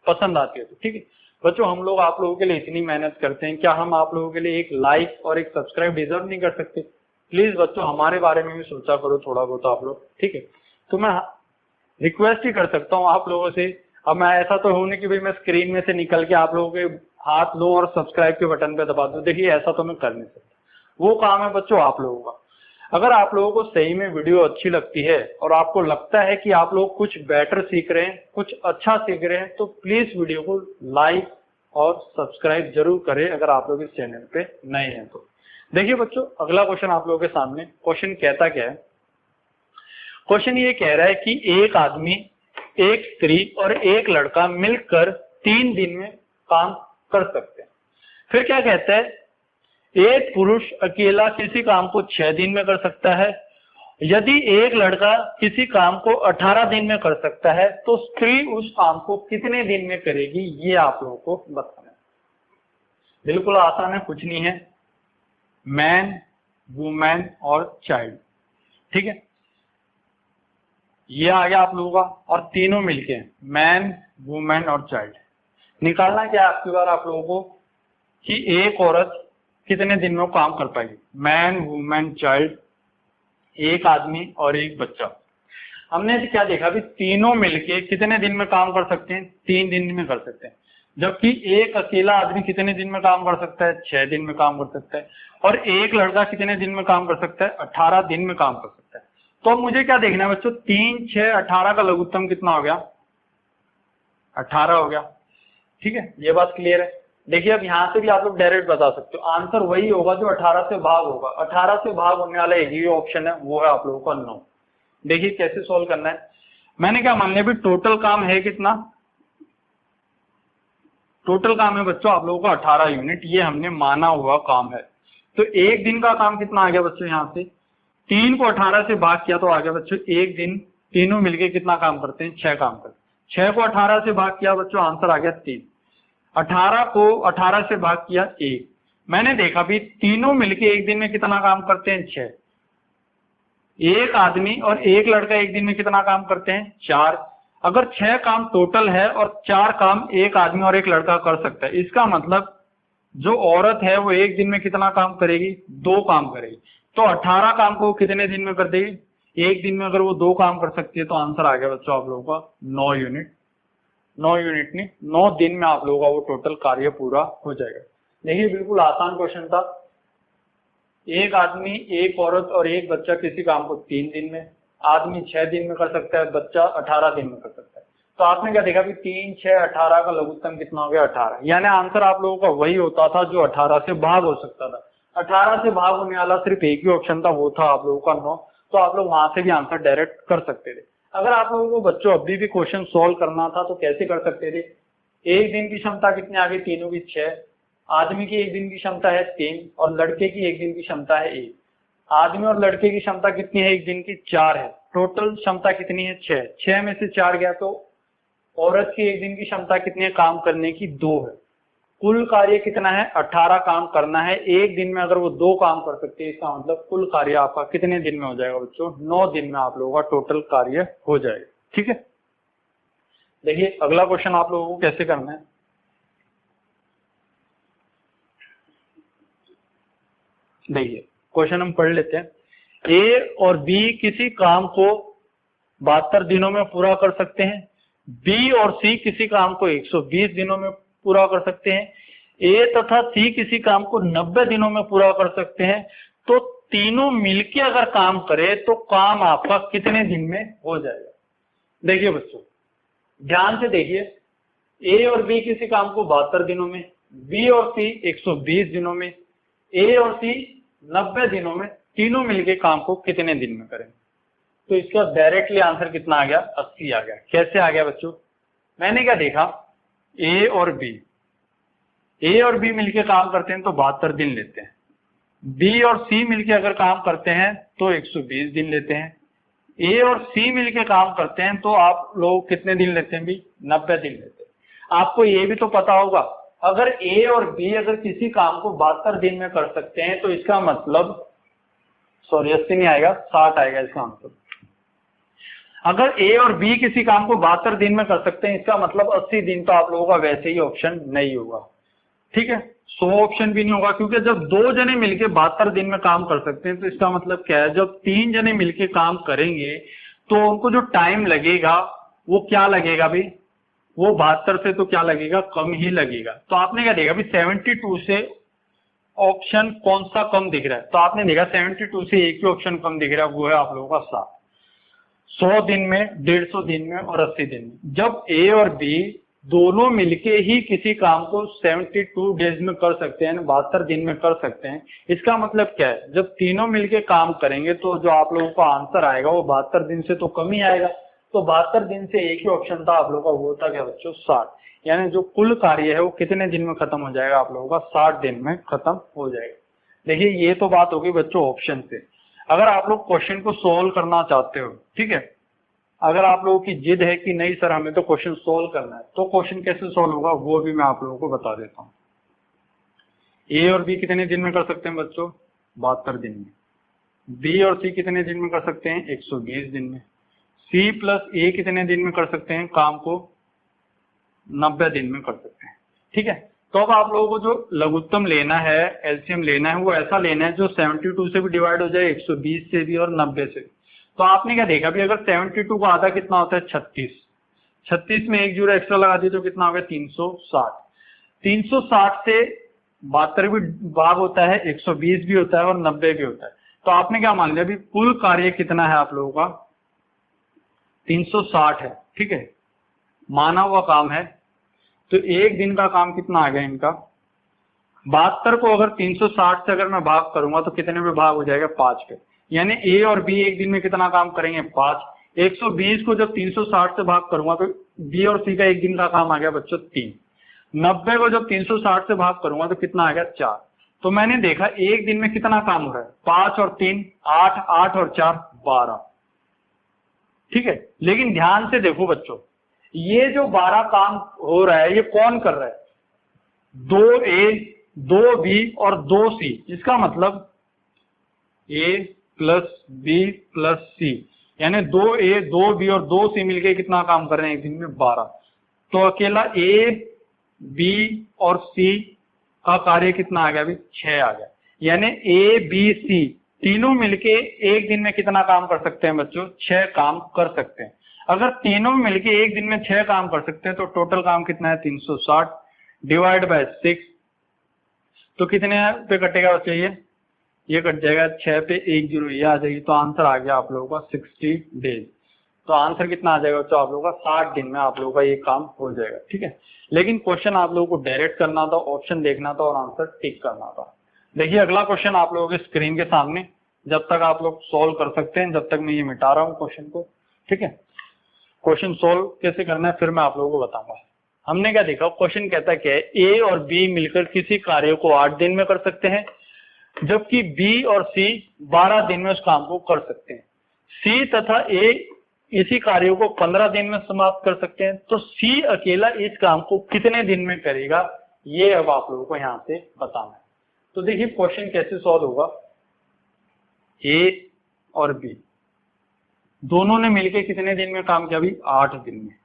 पसंद आती है तो। ठीक है बच्चों, हम लोग आप लोगों के लिए इतनी मेहनत करते हैं, क्या हम आप लोगों के लिए एक लाइक और एक सब्सक्राइब डिजर्व नहीं कर सकते? प्लीज बच्चों हमारे बारे में भी सोचा करो थोड़ा बहुत आप लोग। ठीक है, तो मैं रिक्वेस्ट ही कर सकता हूँ आप लोगों से। अब मैं ऐसा तो हूं नहीं कि भाई मैं स्क्रीन में से निकल के आप लोगों के हाथ लूं और सब्सक्राइब के बटन पे दबा दूं। देखिए ऐसा तो मैं कर नहीं सकता, वो काम है बच्चों आप लोगों का। अगर आप लोगों को सही में वीडियो अच्छी लगती है और आपको लगता है कि आप लोग कुछ बेटर सीख रहे हैं, कुछ अच्छा सीख रहे हैं, तो प्लीज वीडियो को लाइक और सब्सक्राइब जरूर करें अगर आप लोग इस चैनल पे नए हैं तो। देखिए बच्चों, अगला क्वेश्चन आप लोगों के सामने, क्वेश्चन कहता क्या है? क्वेश्चन ये कह रहा है कि एक आदमी, एक स्त्री और एक लड़का मिलकर 3 दिन में काम कर सकते हैं। फिर क्या कहता है, एक पुरुष अकेला किसी काम को 6 दिन में कर सकता है। यदि एक लड़का किसी काम को 18 दिन में कर सकता है तो स्त्री उस काम को कितने दिन में करेगी, ये आप लोगों को बताना है। बिल्कुल आसान है, कुछ नहीं है, मैन, वुमेन और चाइल्ड। ठीक है, ये आ गया आप लोगों का, और तीनों मिलके मैन, वुमेन और चाइल्ड। निकालना क्या आपकी बार आप लोगों को कि एक औरत कितने दिन में काम कर पाएगी, मैन, वुमेन, चाइल्ड, एक आदमी और एक बच्चा। हमने क्या देखा भी तीनों मिलके कितने दिन में काम कर सकते हैं, 3 दिन में कर सकते हैं। जबकि एक अकेला आदमी कितने दिन में काम कर सकता है, 6 दिन में काम कर सकता है। और एक लड़का कितने दिन में काम कर सकता है, 18 दिन में काम कर सकता है। तो अब मुझे क्या देखना है बच्चों, 3, 6, 18 का लघुत्तम कितना हो गया, 18 हो गया। ठीक है, ये बात क्लियर है। देखिए अब यहाँ से भी आप लोग डायरेक्ट बता सकते हो, आंसर वही होगा जो 18 से भाग होगा। 18 से भाग होने वाला एक ही ऑप्शन है, वो है आप लोगों का 9। देखिए कैसे सोल्व करना है। मैंने क्या मान लिया भी टोटल काम है कितना, टोटल काम है बच्चों आप लोगों का 18 यूनिट, ये हमने माना हुआ काम है। तो एक दिन का काम कितना आ गया बच्चों, यहाँ से 3 को 18 से भाग किया तो आ गया बच्चों एक दिन। तीनों मिलके कितना काम करते हैं, 6 काम करते हैं। 6 को 18 से भाग किया बच्चों, आंसर आ गया 3। 18 को 18 से भाग किया 1। मैंने देखा भी तीनों मिलके एक दिन में कितना काम करते हैं, 6। एक आदमी और एक लड़का एक दिन में कितना काम करते हैं, 4। अगर 6 काम टोटल है और 4 काम एक आदमी और एक लड़का कर सकता है, इसका मतलब जो औरत है वो एक दिन में कितना काम करेगी, 2 काम करेगी। तो 18 काम को कितने दिन में कर देगी, एक दिन में। अगर वो 2 काम कर सकती है तो आंसर आ गया बच्चों आप लोगों का 9 यूनिट। 9 यूनिट नहीं, 9 दिन में आप लोगों का वो टोटल कार्य पूरा हो जाएगा। देखिए बिल्कुल आसान क्वेश्चन था। एक आदमी, एक औरत और एक बच्चा किसी काम को 3 दिन में, आदमी 6 दिन में कर सकता है, बच्चा 18 दिन में कर सकता है। तो आपने क्या देखा, 3, 6, 18 का लघुत्तम कितना हो गया, 18। यानी आंसर आप लोगों का वही होता था जो 18 से भाग हो सकता था। 18 से भाग होने वाला सिर्फ एक ही ऑप्शन था, वो था आप लोगों का 9। तो आप लोग वहां से भी आंसर डायरेक्ट कर सकते थे। अगर आप लोगों को बच्चों अभी भी क्वेश्चन सोल्व करना था तो कैसे कर सकते थे। एक दिन की क्षमता कितनी आ गई, तीनों की 6। आदमी की एक दिन की क्षमता है 3 और लड़के की एक दिन की क्षमता है 1। आदमी और लड़के की क्षमता कितनी है एक दिन की, 4 है। टोटल क्षमता कितनी है, 6। 6 में से 4 गया तो औरत की एक दिन की क्षमता कितनी है काम करने की, 2 है। कुल कार्य कितना है, 18 काम करना है एक दिन में। अगर वो 2 काम कर सकते हैं इसका मतलब कुल कार्य आपका कितने दिन में हो जाएगा बच्चों, 9 दिन में आप लोगों का टोटल कार्य हो जाएगा। ठीक है, देखिए अगला क्वेश्चन आप लोगों को कैसे करना है। देखिए क्वेश्चन हम पढ़ लेते हैं। ए और बी किसी काम को 72 दिनों में पूरा कर सकते हैं। बी और सी किसी काम को 120 दिनों में पूरा कर सकते हैं। ए तथा सी किसी काम को 90 दिनों में पूरा कर सकते हैं। तो तीनों मिलके अगर काम करे तो काम आपका कितने दिन में हो जाएगा। देखिए बच्चों ध्यान से देखिए, ए और बी किसी काम को 72 दिनों में, बी और सी 120 दिनों में, ए और सी 90 दिनों में, तीनों मिलके काम को कितने दिन में करें। तो इसका डायरेक्टली आंसर कितना आ गया, 80 आ गया। कैसे आ गया बच्चों, मैंने क्या देखा, ए और बी मिलके काम करते हैं तो 72 दिन लेते हैं। बी और सी मिलके अगर काम करते हैं तो 120 दिन लेते हैं। ए और सी मिलके काम करते हैं तो आप लोग कितने दिन लेते हैं भी, 90 दिन लेते हैं। आपको ये भी तो पता होगा, अगर ए और बी अगर किसी काम को 72 दिन में कर सकते हैं तो इसका मतलब, सॉरी 80 नहीं आएगा, 60 आएगा इसका आंसर। अगर ए और बी किसी काम को 72 दिन में कर सकते हैं इसका मतलब 80 दिन तो आप लोगों का वैसे ही ऑप्शन नहीं होगा। ठीक है, 100 ऑप्शन भी नहीं होगा, क्योंकि जब 2 जने मिलके 72 दिन में काम कर सकते हैं तो इसका मतलब क्या है, जब 3 जने मिलके काम करेंगे तो उनको जो टाइम लगेगा वो क्या लगेगा भी, वो 72 से तो क्या लगेगा, कम ही लगेगा। तो आपने क्या देखा भी 72 से ऑप्शन कौन सा कम दिख रहा है, तो आपने देखा 72 से एक ही ऑप्शन कम दिख रहा है, वो है आप लोगों का 7। 100 दिन में, 150 दिन में और 80 दिन में। जब ए और बी दोनों मिलके ही किसी काम को 72 डेज में कर सकते हैं, 72 दिन में कर सकते हैं, इसका मतलब क्या है, जब तीनों मिलके काम करेंगे तो जो आप लोगों का आंसर आएगा वो 72 दिन से तो कम ही आएगा। तो 72 दिन से एक ही ऑप्शन था आप लोगों का, वो था क्या बच्चों, 60। यानी जो कुल कार्य है वो कितने दिन में खत्म हो जाएगा, आप लोगों का 60 दिन में खत्म हो जाएगा। देखिए ये तो बात होगी बच्चों ऑप्शन से। अगर आप लोग क्वेश्चन को सोल्व करना चाहते हो, ठीक है, अगर आप लोगों की जिद है कि नहीं सर हमें तो क्वेश्चन सोल्व करना है, तो क्वेश्चन कैसे सोल्व होगा वो भी मैं आप लोगों को बता देता हूँ। ए और बी कितने दिन में कर सकते हैं बच्चों, 72 दिन में। बी और सी कितने दिन में कर सकते हैं, 120 दिन में। सी प्लस ए कितने दिन में कर सकते हैं काम को, 90 दिन में कर सकते हैं। ठीक है, तो अब आप लोगों को जो लघुत्तम लेना है, एलसीएम लेना है, वो ऐसा लेना है जो 72 से भी डिवाइड हो जाए, 120 से भी और 90 से भी। तो आपने क्या देखा भी, अगर 72 का आधा कितना होता है, 36। 36 में एक जीरो एक्स्ट्रा लगा दी तो कितना हो गया, 360। 360 से 72 भी भाग होता है, 120 भी होता है और 90 भी होता है। तो आपने क्या मान लिया अभी, कुल कार्य कितना है आप लोगों का, 360 है। ठीक है, माना हुआ काम है, तो एक दिन का काम कितना आ गया इनका, 72 को अगर 360 से अगर मैं भाग करूंगा तो कितने पे भाग हो जाएगा, 5 पे। यानी ए और बी एक दिन में कितना काम करेंगे, 5। 120 को जब 360 से भाग करूंगा तो बी और सी का एक दिन का काम आ गया बच्चों 3। 90 को जब 360 से भाग करूंगा तो कितना आ गया, 4। तो मैंने देखा एक दिन में कितना काम हो रहा है, 5 और 3 8, 8 और 4 12। ठीक है, लेकिन ध्यान से देखो बच्चों, ये जो 12 काम हो रहा है ये कौन कर रहा है, 2A 2B और 2C। इसका मतलब A plus B plus C, यानी 2A 2B और 2C मिलके कितना काम कर रहे हैं एक दिन में, 12। तो अकेला A B और C का कार्य कितना आ गया अभी, 6 आ गया। यानी A B C तीनों मिलके एक दिन में कितना काम कर सकते हैं बच्चों, 6 काम कर सकते हैं। अगर तीनों मिलके एक दिन में 6 काम कर सकते हैं तो टोटल काम कितना है, 360 डिवाइड बाय 6। तो कितने पे कटेगा बच्चों, ये कट जाएगा 6 पे 1 जीरो ये आ जाएगी। तो आंसर आ गया आप लोगों का 60 डेज। तो आंसर कितना आ जाएगा बच्चों आप लोगों का 60 दिन में आप लोगों का ये काम हो जाएगा। ठीक है, लेकिन क्वेश्चन आप लोगों को डायरेक्ट करना था, ऑप्शन देखना था और आंसर टिक करना था। देखिए अगला क्वेश्चन आप लोगों के स्क्रीन के सामने, जब तक आप लोग सोल्व कर सकते हैं, जब तक मैं ये मिटा रहा हूँ क्वेश्चन को। ठीक है, क्वेश्चन सोल्व कैसे करना है फिर मैं आप लोगों को बताऊंगा। हमने क्या देखा, क्वेश्चन कहता है क्या है, ए और बी मिलकर किसी कार्य को 8 दिन में कर सकते हैं, जबकि बी और सी 12 दिन में उस काम को कर सकते हैं। सी तथा ए इसी कार्य को 15 दिन में समाप्त कर सकते हैं, तो सी अकेला इस काम को कितने दिन में करेगा, ये अब आप लोगों को यहाँ से बताना है। तो देखिए क्वेश्चन कैसे सॉल्व होगा, ए और बी दोनों ने मिलकर कितने दिन में काम किया, अभी 8 दिन में।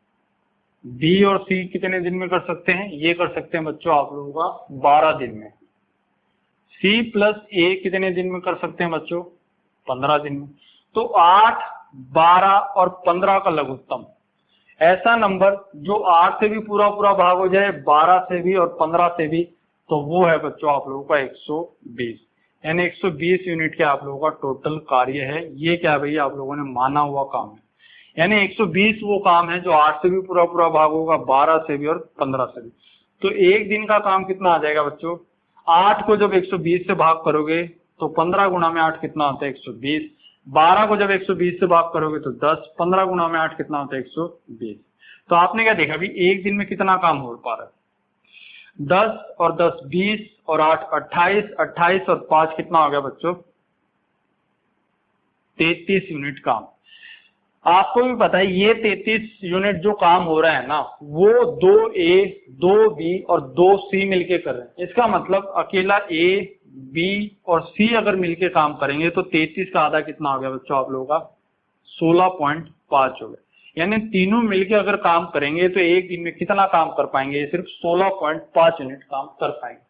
बी और सी कितने दिन में कर सकते हैं, ये कर सकते हैं बच्चों आप लोगों का 12 दिन में। सी प्लस ए कितने दिन में कर सकते हैं बच्चों, 15 दिन में। तो 8, 12 और 15 का लघुत्तम ऐसा नंबर जो 8 से भी पूरा पूरा भाग हो जाए, 12 से भी और 15 से भी, तो वो है बच्चों आप लोगों का 120। यानी 120 यूनिट के आप लोगों का टोटल कार्य है। ये क्या भैया आप लोगों ने माना हुआ काम है, यानी 120 वो काम है जो 8 से भी पूरा पूरा भाग होगा, 12 से भी और 15 से भी। तो एक दिन का काम कितना आ जाएगा बच्चों, 8 को जब 120 से भाग करोगे तो 15 गुणा में 8 कितना होता है 120, 12 को जब 120 से भाग करोगे तो 10, 15 गुणा में 8 कितना होता है 120। तो आपने क्या देखा अभी एक दिन में कितना काम हो पा रहा है, 10 और 10 20 और 8 28, 28 और 5 कितना हो गया बच्चों 33 यूनिट काम। आपको भी पता है ये 33 यूनिट जो काम हो रहा है ना, वो 2A 2B और 2C मिलके कर रहे हैं। इसका मतलब अकेला A B और C अगर मिलके काम करेंगे तो 33 का आधा कितना हो गया बच्चों आप लोगों का 16.5 हो गया। यानी तीनों मिलके अगर काम करेंगे तो एक दिन में कितना काम कर पाएंगे, सिर्फ 16.5 यूनिट काम कर पाएंगे।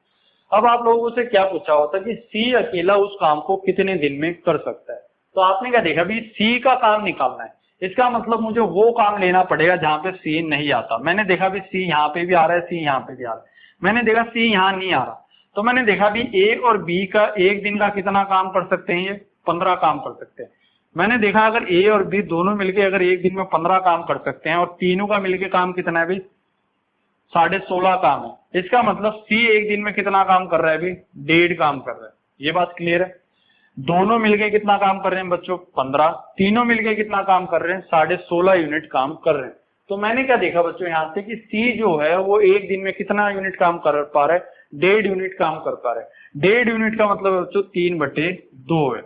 अब आप लोगों से क्या पूछा होता कि C अकेला उस काम को कितने दिन में कर सकता है, तो आपने क्या देखा भी C का काम निकालना है। इसका मतलब मुझे वो काम लेना पड़ेगा जहां पे C नहीं आता। मैंने देखा भी C यहाँ पे भी आ रहा है, C यहाँ पे भी आ रहा है, मैंने देखा C यहाँ नहीं आ रहा, तो मैंने देखा भी A और B का एक दिन का कितना काम कर सकते हैं, ये 15 काम कर सकते हैं। मैंने देखा अगर A और B दोनों मिलके अगर एक दिन में 15 काम कर सकते हैं और तीनों का मिलके काम कितना है भी 16.5 काम है। इसका मतलब C एक दिन में कितना काम कर रहा है अभी 1.5 काम कर रहा है। ये बात क्लियर है। दोनों मिलके कितना काम कर रहे हैं बच्चों 15, तीनों मिलके कितना काम कर रहे हैं 16.5 यूनिट काम कर रहे हैं। तो मैंने क्या देखा बच्चों यहाँ से कि C जो है वो एक दिन में कितना यूनिट काम कर पा रहा है 1.5 यूनिट काम कर पा रहा है। 1.5 यूनिट का मतलब बच्चों 3/2 है।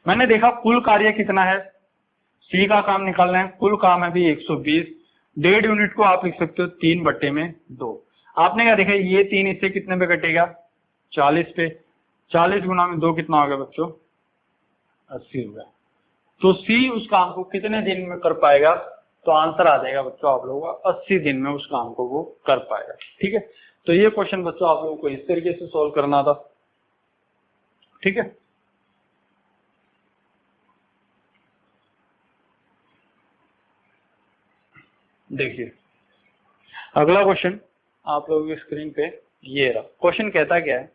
मैंने देखा कुल कार्य कितना है, C का काम निकालना है, कुल काम है भी 120, 1.5 यूनिट को आप लिख सकते हो 3/2। आपने क्या देखा ये 3 इससे कितने पे कटेगा 40 पे, 40 गुना में 2 कितना हो गया बच्चों 80 हो गया। तो C उस काम को कितने दिन में कर पाएगा, तो आंसर आ जाएगा बच्चों आप लोगों का 80 दिन में उस काम को वो कर पाएगा। ठीक है, तो ये क्वेश्चन बच्चों आप लोगों को इस तरीके से सोल्व करना था। ठीक है, देखिए अगला क्वेश्चन आप लोगों की स्क्रीन पे ये रहा। क्वेश्चन कहता क्या है,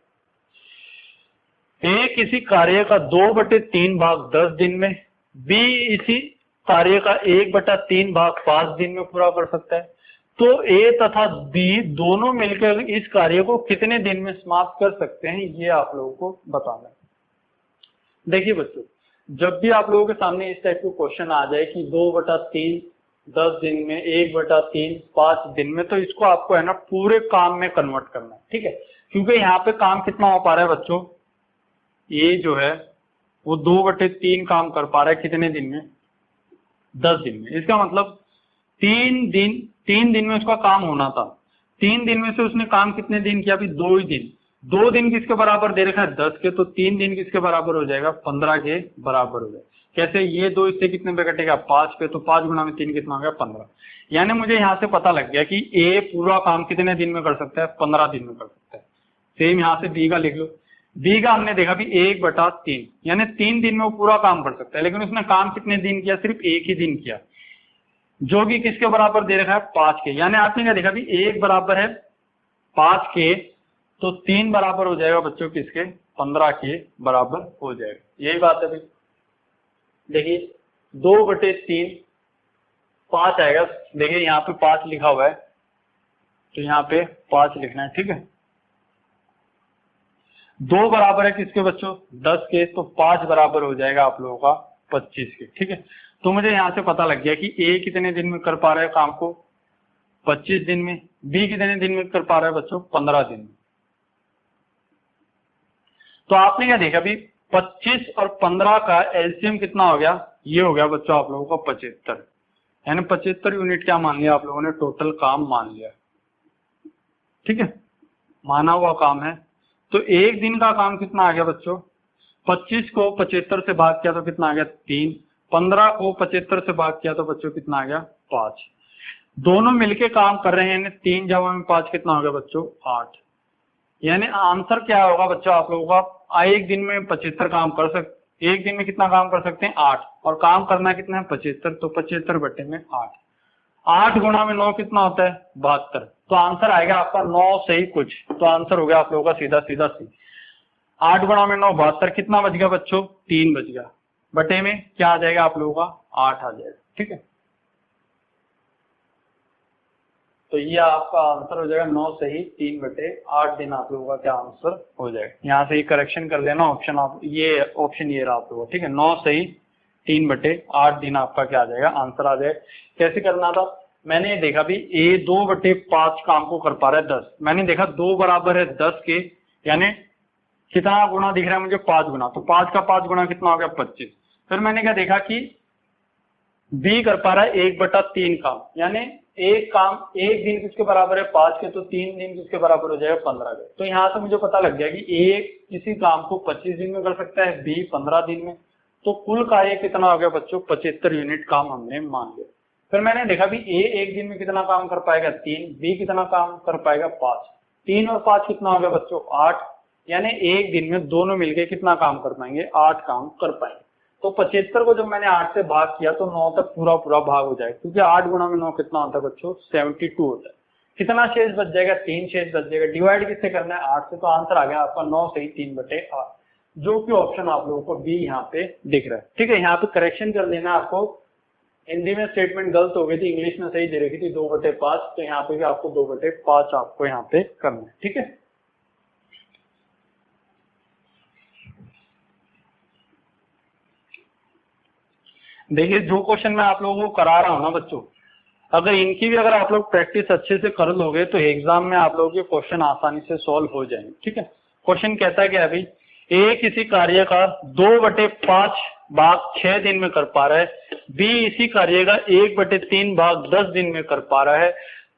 A किसी कार्य का 2/3 भाग 10 दिन में, B इसी कार्य का 1/3 भाग 5 दिन में पूरा कर सकता है, तो A तथा B दोनों मिलकर इस कार्य को कितने दिन में समाप्त कर सकते हैं, ये आप लोगों को बताना है। देखिए बच्चों जब भी आप लोगों के सामने इस टाइप का क्वेश्चन आ जाए कि 2/3 10 दिन में, 1/3 5 दिन में, तो इसको आपको है ना पूरे काम में कन्वर्ट करना है। ठीक है, क्योंकि यहाँ पे काम कितना हो पा रहा है बच्चों, ये जो है वो 2/3 काम कर पा रहा है कितने दिन में 10 दिन में। इसका मतलब 3 दिन में उसका काम होना था, 3 दिन में से उसने काम कितने दिन किया, अभी 2 ही दिन। 2 दिन किसके बराबर दे रखा है 10 के, तो 3 दिन किसके बराबर हो जाएगा 15 के बराबर हो जाएगा। कैसे, ये 2 इससे कितने पे कटेगा 5 पे, तो 5 गुना में 3 कितना हो गया 15। यानी मुझे यहाँ से पता लग गया कि A पूरा काम कितने दिन में कर सकता है 15 दिन में कर सकता है। सेम यहाँ से B का लिख लो, B का हमने देखा भी 1/3 यानी 3 दिन में वो पूरा काम कर सकता है, लेकिन उसने काम कितने दिन किया, सिर्फ एक ही दिन किया, जो कि किसके बराबर दे रखा है 5 के। यानी आपने क्या देखा भी 1 बराबर है 5 के, तो 3 बराबर हो जाएगा बच्चों किसके 15 के बराबर हो जाएगा। यही बात है भाई। देखिए 2/3 5 आएगा। देखिए यहाँ पे 5 लिखा हुआ है, तो यहाँ पे 5 लिखना है, ठीक है। 2 बराबर है किसके बच्चों, 10 के, तो 5 बराबर हो जाएगा आप लोगों का 25 के, ठीक है। तो मुझे यहाँ से पता लग गया कि ए कितने दिन में कर पा रहा है काम को, 25 दिन में। बी कितने दिन में कर पा रहा है बच्चों, 15 दिन में। तो आपने क्या देखा अभी, 25 और 15 का एलसीएम कितना हो गया, ये हो गया बच्चों आप लोगों का 75, यानी 75 यूनिट क्या मान लिया आप लोगों ने, टोटल काम मान लिया, ठीक है, माना हुआ काम है। तो एक दिन का काम कितना आ गया बच्चों, 25 को 75 से भाग किया तो कितना आ गया 3, 15 को 75 से भाग किया तो बच्चों कितना आ गया 5। दोनों मिलके काम कर रहे हैं, यानी 3 जमा में 5 कितना हो गया बच्चों 8। यानी आंसर क्या होगा बच्चों आप लोगों का, एक दिन में 75 काम कर सकते, एक दिन में कितना काम कर सकते हैं 8, और काम करना कितना है 75, तो 75 बटे में 8, 8 गुणा में 9 कितना होता है 72। तो आंसर आएगा आपका 9 से ही कुछ, तो आंसर हो गया आप लोगों का सीधा सीधा सी। 8 गुणा में 9 72, कितना बच गया बच्चों 3 बच गया, बटे में क्या आ जाएगा आप लोगों का 8 आ जाएगा, ठीक है। तो ये आपका आंसर हो जाएगा 9 से ही 3 बटे 8 दिन आप लोगों का क्या आंसर हो जाएगा। यहाँ से ये करेक्शन कर लेना ऑप्शन, आप ये ऑप्शन ये रहा आप लोगों का, ठीक है। 9 से ही 3 बटे 8 दिन आपका क्या आ जाएगा, आंसर आ जाएगा। कैसे करना था, मैंने देखा भी ए 2 बटे 5 काम को कर पा रहा है 10, मैंने देखा 2 बराबर है 10 के, यानी कितना गुना दिख रहा है मुझे 5 गुना, तो 5 का 5 गुना कितना हो गया 25। फिर मैंने क्या देखा कि बी कर पा रहा है 1/3 काम, यानी एक काम एक दिन किसके बराबर है 5 के, तो 3 दिन किसके बराबर हो जाएगा 15 के। तो यहाँ से मुझे पता लग गया कि ए किसी काम को 25 दिन में कर सकता है, बी 15 दिन में, तो कुल कार्य कितना हो गया बच्चों 75 यूनिट काम हमने मान लिया। फिर मैंने देखा भी ए एक दिन में कितना काम कर पाएगा 3, बी कितना काम कर पाएगा 5, 3 और 5 कितना हो गया बच्चों 8, यानी एक दिन में दोनों मिलकर कितना काम कर पाएंगे 8 काम कर पाएंगे। तो 75 को जब मैंने 8 से भाग किया तो 9 तक पूरा पूरा भाग हो जाएगा, क्योंकि 8 गुणा में 9 कितना होता है बच्चों 72 होता है। कितना शेष बच जाएगा 3 शेष बच जाएगा, डिवाइड किससे करना है 8 से, तो आंसर आ गया आपका 9 से ही 3 बटे 8, जो कि ऑप्शन आप लोगों को बी यहाँ पे दिख रहा है, ठीक है। यहाँ पे करेक्शन कर लेना आपको, हिंदी में स्टेटमेंट गलत हो गई थी, इंग्लिश में सही दे रखी थी 2/5, तो यहाँ पे भी आपको 2/5 आपको यहाँ पे करना है, ठीक है। देखिए जो क्वेश्चन मैं आप लोगों को करा रहा हूँ ना बच्चों, अगर इनकी भी अगर आप लोग प्रैक्टिस अच्छे से कर लोगे तो एग्जाम में आप लोगों के क्वेश्चन आसानी से सॉल्व हो जाएंगे, ठीक है। क्वेश्चन कहता है कि अभी ए किसी कार्य का 2/5 भाग 6 दिन में कर पा रहा है, बी इसी कार्य का 1/3 भाग 10 दिन में कर पा रहा है,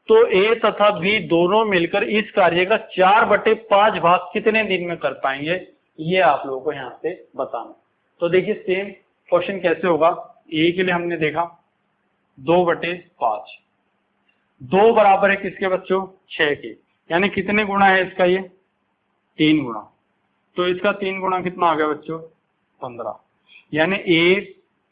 तो ए तथा बी दोनों मिलकर इस कार्य का 4/5 भाग कितने दिन में कर पाएंगे, ये आप लोगों को यहाँ से बताना। तो देखिए सेम क्वेश्चन कैसे होगा, ए के लिए हमने देखा 2/5, 2 बराबर है किसके बच्चों 6 के, यानी कितने गुना है इसका ये 3 गुना, तो इसका 3 गुना कितना आ गया बच्चों 15, यानी ए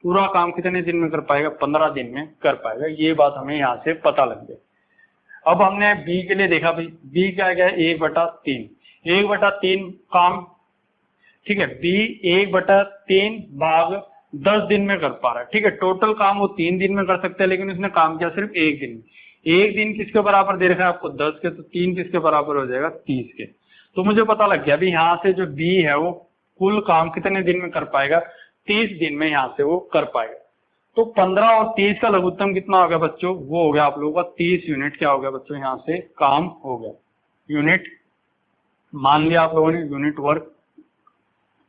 पूरा काम कितने दिन में कर पाएगा 15 दिन में कर पाएगा, ये बात हमें यहाँ से पता लग गया। अब हमने बी के लिए देखा भाई, बी क्या गया 1/3, 1/3 काम, ठीक है, बी 1/3 भाग 10 दिन में कर पा रहा है, ठीक है। टोटल काम वो 3 दिन में कर सकते हैं, लेकिन उसने काम किया सिर्फ एक दिन में। एक दिन किसके बराबर दे रखा है आपको 10 के, तो 3 किसके बराबर हो जाएगा 30 के। तो मुझे पता लग गया अभी यहाँ से जो बी है वो कुल काम कितने दिन में कर पाएगा 30 दिन में यहाँ से वो कर पाएगा। तो 15 और 30 का लघुत्तम कितना हो गया बच्चों, वो हो गया आप लोगों का 30 यूनिट क्या हो गया बच्चों, यहाँ से काम हो गया, यूनिट मान लिया आप लोगों ने, यूनिट वर्क,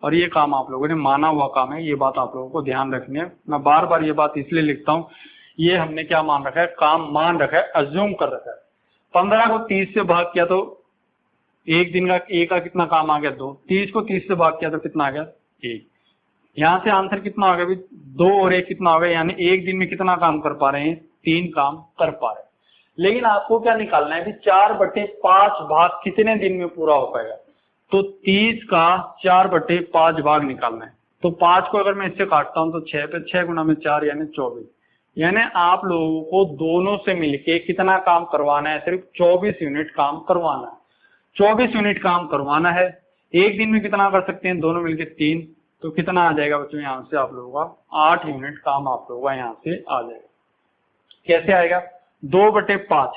और ये काम आप लोगों ने माना हुआ काम है, ये बात आप लोगों को ध्यान रखनी है। मैं बार बार ये बात इसलिए लिखता हूँ, ये हमने क्या मान रखा है, काम मान रखा है, अज्यूम कर रखा है। 15 को 30 से भाग किया तो एक दिन का ए का कितना काम आ गया 2, 30 को 30 से भाग किया तो कितना आ गया 1, यहाँ से आंसर कितना आ गया 2 और 1 कितना हो गया, यानी एक दिन में कितना काम कर पा रहे हैं 3 काम कर पा रहे हैं। लेकिन आपको क्या निकालना है कि 4/5 भाग कितने दिन में पूरा हो पाएगा, तो 30 का 4/5 भाग निकालना है। तो 5 को अगर मैं इससे काटता हूं तो 6 पे 6 गुना में 4 यानी 24, यानी आप लोगों को दोनों से मिलके कितना काम करवाना है, सिर्फ 24 यूनिट काम करवाना है। 24 यूनिट काम करवाना है, एक दिन में कितना कर सकते हैं दोनों मिलके 3, तो कितना आ जाएगा बच्चों यहाँ से आप लोगों का 8 यूनिट काम आप लोगों का यहाँ से आ जाएगा। कैसे आएगा? 2/5।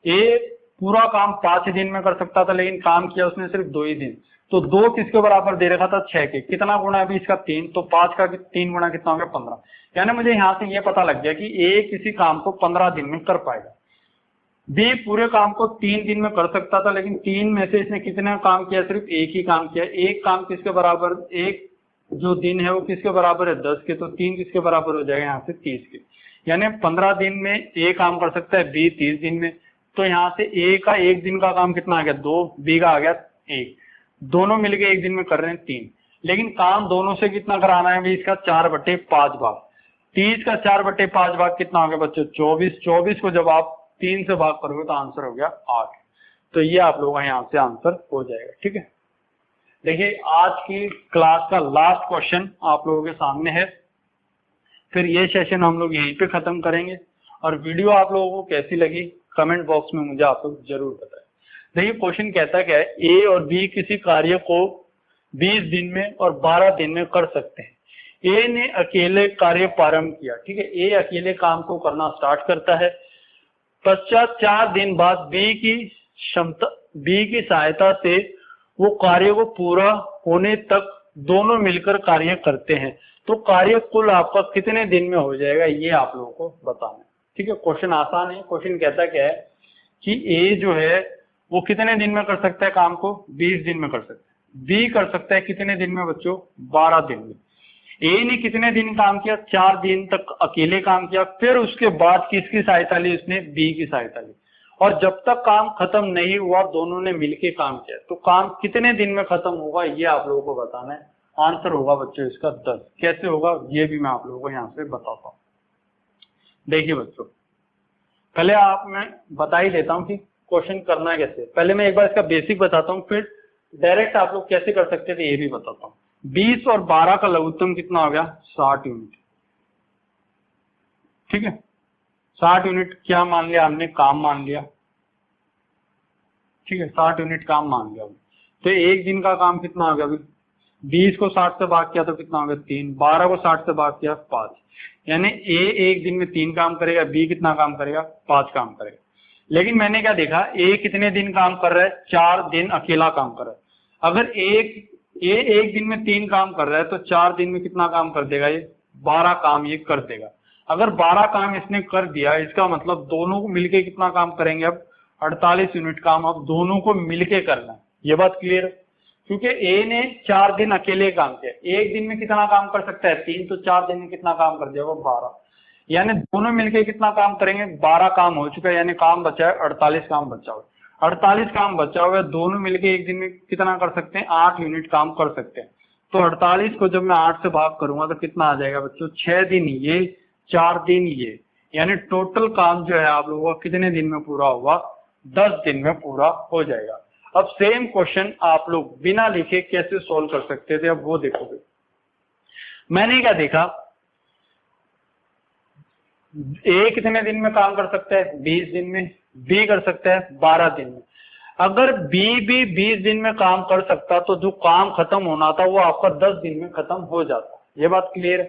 ए पूरा काम 5 दिन में कर सकता था, लेकिन काम किया उसने सिर्फ 2 ही दिन। तो 2 किसके बराबर दे रखा था? 6 के। कितना गुणा है अभी इसका? 3। तो 5 का 3 गुणा कितना हो गया? 15। यानी मुझे यहाँ से ये पता लग गया कि ए किसी काम को 15 दिन में कर पाएगा। बी पूरे काम को 3 दिन में कर सकता था, लेकिन 3 में से इसने कितना काम किया? सिर्फ एक ही काम किया। एक काम किसके बराबर? एक जो दिन है वो किसके बराबर है? 10 के। तो 3 किसके बराबर हो जाएगा यहाँ से? 30 के। यानी 15 दिन में ए काम कर सकता है, बी 30 दिन में। तो यहाँ से ए का 1 दिन का काम कितना आ गया? 2, बी का आ गया 1। दोनों मिलके 1 दिन में कर रहे हैं 3। लेकिन काम दोनों से कितना कराना है अभी? इसका 4/5 भाग। 30 का 4/5 भाग कितना हो गया बच्चों? 24। 24 को जब आप 3 से भाग करोगे तो आंसर हो गया 8। तो ये आप लोगों का यहाँ से आंसर हो जाएगा। ठीक है, देखिए आज की क्लास का लास्ट क्वेश्चन आप लोगों के सामने है, फिर ये सेशन हम लोग यहीं पे खत्म करेंगे। और वीडियो आप लोगों को कैसी लगी कमेंट बॉक्स में मुझे आप लोग जरूर बताएं। देखिए क्वेश्चन कहता क्या है? ए और बी किसी कार्य को 20 दिन में और 12 दिन में कर सकते हैं। ए ने अकेले कार्य प्रारंभ किया। ठीक है, ए अकेले काम को करना स्टार्ट करता है। पश्चात 4 दिन बाद बी की सहायता से वो कार्य को पूरा होने तक दोनों मिलकर कार्य करते हैं। तो कार्य कुल आपका कितने दिन में हो जाएगा, ये आप लोगों को बताना है। ठीक है, क्वेश्चन आसान है। क्वेश्चन कहता क्या है कि ए जो है वो कितने दिन में कर सकता है काम को? 20 दिन में कर सकता है। बी कर सकता है कितने दिन में बच्चों? 12 दिन में। ए ने कितने दिन काम किया? 4 दिन तक अकेले काम किया। फिर उसके बाद किसकी सहायता ली? उसने बी की सहायता ली। और जब तक काम खत्म नहीं हुआ दोनों ने मिलके काम किया। तो काम कितने दिन में खत्म होगा ये आप लोगों को बताना है। आंसर होगा बच्चों इसका 10। कैसे होगा ये भी मैं आप लोगों को यहाँ से बताता हूँ। देखिए बच्चों, पहले आप मैं बता ही देता हूँ कि क्वेश्चन करना है कैसे। पहले मैं एक बार इसका बेसिक बताता हूँ, फिर डायरेक्ट आप लोग कैसे कर सकते थे ये भी बताता हूँ। 20 और 12 का लघुत्तम कितना हो गया? 60 यूनिट। ठीक है, 60 यूनिट क्या मान लिया हमने? काम मान लिया। ठीक है, 60 यूनिट काम मान लिया। तो एक दिन का काम कितना हो गया अभी? 20 को 60 से भाग किया तो कितना हो गया? 3। 12 को 60 से भाग किया 5। यानी ए एक दिन में 3 काम करेगा, बी कितना काम करेगा? 5 काम करेगा। लेकिन मैंने क्या देखा, ए कितने दिन काम कर रहा है? 4 दिन अकेला काम कर रहा है। अगर एक दिन में 3 काम कर रहा है तो 4 दिन में कितना काम कर देगा? ये 12 काम ये कर देगा। अगर 12 काम इसने कर दिया, इसका मतलब दोनों को मिलके कितना काम करेंगे? अब 48 यूनिट काम अब दोनों को मिलके करना है। ये बात क्लियर है? क्योंकि ए ने 4 दिन अकेले काम किया। एक दिन में कितना काम कर सकता है? 3। तो 4 दिन में कितना काम कर दिया? वो 12। यानी दोनों मिलके कितना काम करेंगे? 12 काम हो चुका है, यानी काम बचा है 48 काम बचा हुआ। 48 काम बचा हुआ है, दोनों मिलके एक दिन में कितना कर सकते हैं? 8 यूनिट काम कर सकते हैं। तो 48 को जब मैं 8 से भाग करूंगा तो कितना आ जाएगा बच्चों? 6 दिन ये, 4 दिन ये, यानी टोटल काम जो है आप लोगों का कितने दिन में पूरा होगा? 10 दिन में पूरा हो जाएगा। अब सेम क्वेश्चन आप लोग बिना लिखे कैसे सोल्व कर सकते थे, अब वो देखोगे। मैंने क्या देखा, ए कितने दिन में काम कर सकता है? 20 दिन में। बी कर सकता है 12 दिन में। अगर बी भी 20 दिन में काम कर सकता तो जो काम खत्म होना था वो आपका 10 दिन में खत्म हो जाता। ये बात क्लियर है?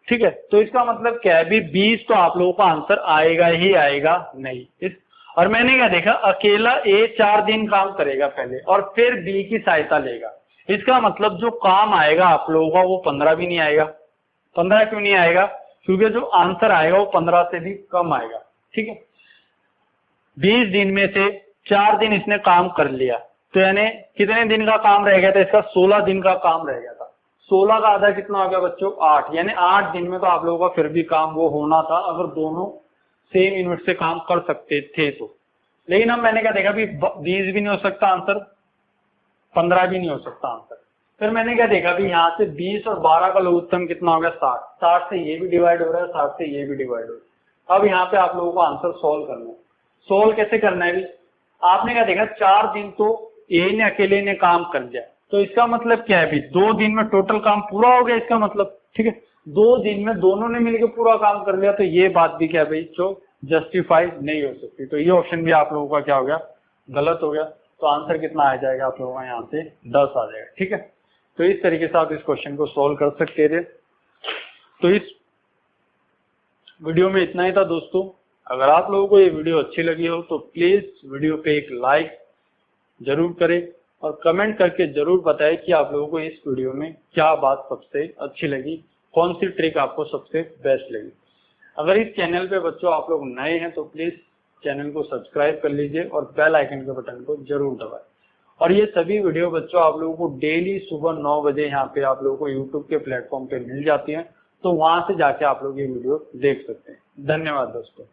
ठीक है, तो इसका मतलब क्या है? भी 20 तो आप लोगों का आंसर आएगा ही आएगा नहीं। और मैंने क्या देखा, अकेला ए 4 दिन काम करेगा पहले और फिर बी की सहायता लेगा। इसका मतलब जो काम आएगा आप लोगों का वो 15 भी नहीं आएगा। 15 क्यों नहीं आएगा? क्योंकि जो आंसर आएगा वो 15 से भी कम आएगा। ठीक है, 20 दिन में से 4 दिन इसने काम कर लिया, तो यानी कितने दिन का काम रह गया था इसका? 16 दिन का काम रह गया था। 16 का आधा कितना हो गया बच्चों? 8। यानी 8 दिन में तो आप लोगों का फिर भी काम वो होना था अगर दोनों सेम यूनिट से काम कर सकते थे तो। लेकिन अब मैंने क्या देखा, भी 20 भी नहीं हो सकता आंसर, 15 भी नहीं हो सकता आंसर। फिर मैंने क्या देखा, भी यहाँ से 20 और 12 का लघुत्तम कितना हो गया? 60। 60 से ये भी डिवाइड हो रहा है, 60 से ये भी डिवाइड हो रहा है। अब यहाँ पे आप लोगों को आंसर सोल्व करना है। सोल्व कैसे करना है? भी आपने क्या देखा, 4 दिन तो ए ने अकेले ने काम कर लिया, तो इसका मतलब क्या है? भी 2 दिन में टोटल काम पूरा हो गया इसका मतलब। ठीक है, 2 दिन में दोनों ने मिलकर पूरा काम कर लिया, तो ये बात भी क्या भाई जो जस्टिफाई नहीं हो सकती। तो ये ऑप्शन भी आप लोगों का क्या हो गया? गलत हो गया। तो आंसर कितना आ जाएगा आप लोगों का? यहाँ से 10 आ जाएगा। ठीक है, तो इस तरीके से आप इस क्वेश्चन को सोल्व कर सकते थे। तो इस वीडियो में इतना ही था दोस्तों। अगर आप लोगों को ये वीडियो अच्छी लगी हो तो प्लीज वीडियो पे एक लाइक जरूर करें और कमेंट करके जरूर बताएं कि आप लोगों को इस वीडियो में क्या बात सबसे अच्छी लगी, कौन सी ट्रिक आपको सबसे बेस्ट लगी। अगर इस चैनल पे बच्चों आप लोग नए हैं तो प्लीज चैनल को सब्सक्राइब कर लीजिए और बेल आइकन के बटन को जरूर दबाएं। और ये सभी वीडियो बच्चों आप लोगों को डेली सुबह 9 बजे यहाँ पे आप लोगों को यूट्यूब के प्लेटफॉर्म पे मिल जाती है, तो वहां से जाके आप लोग ये वीडियो देख सकते हैं। धन्यवाद दोस्तों।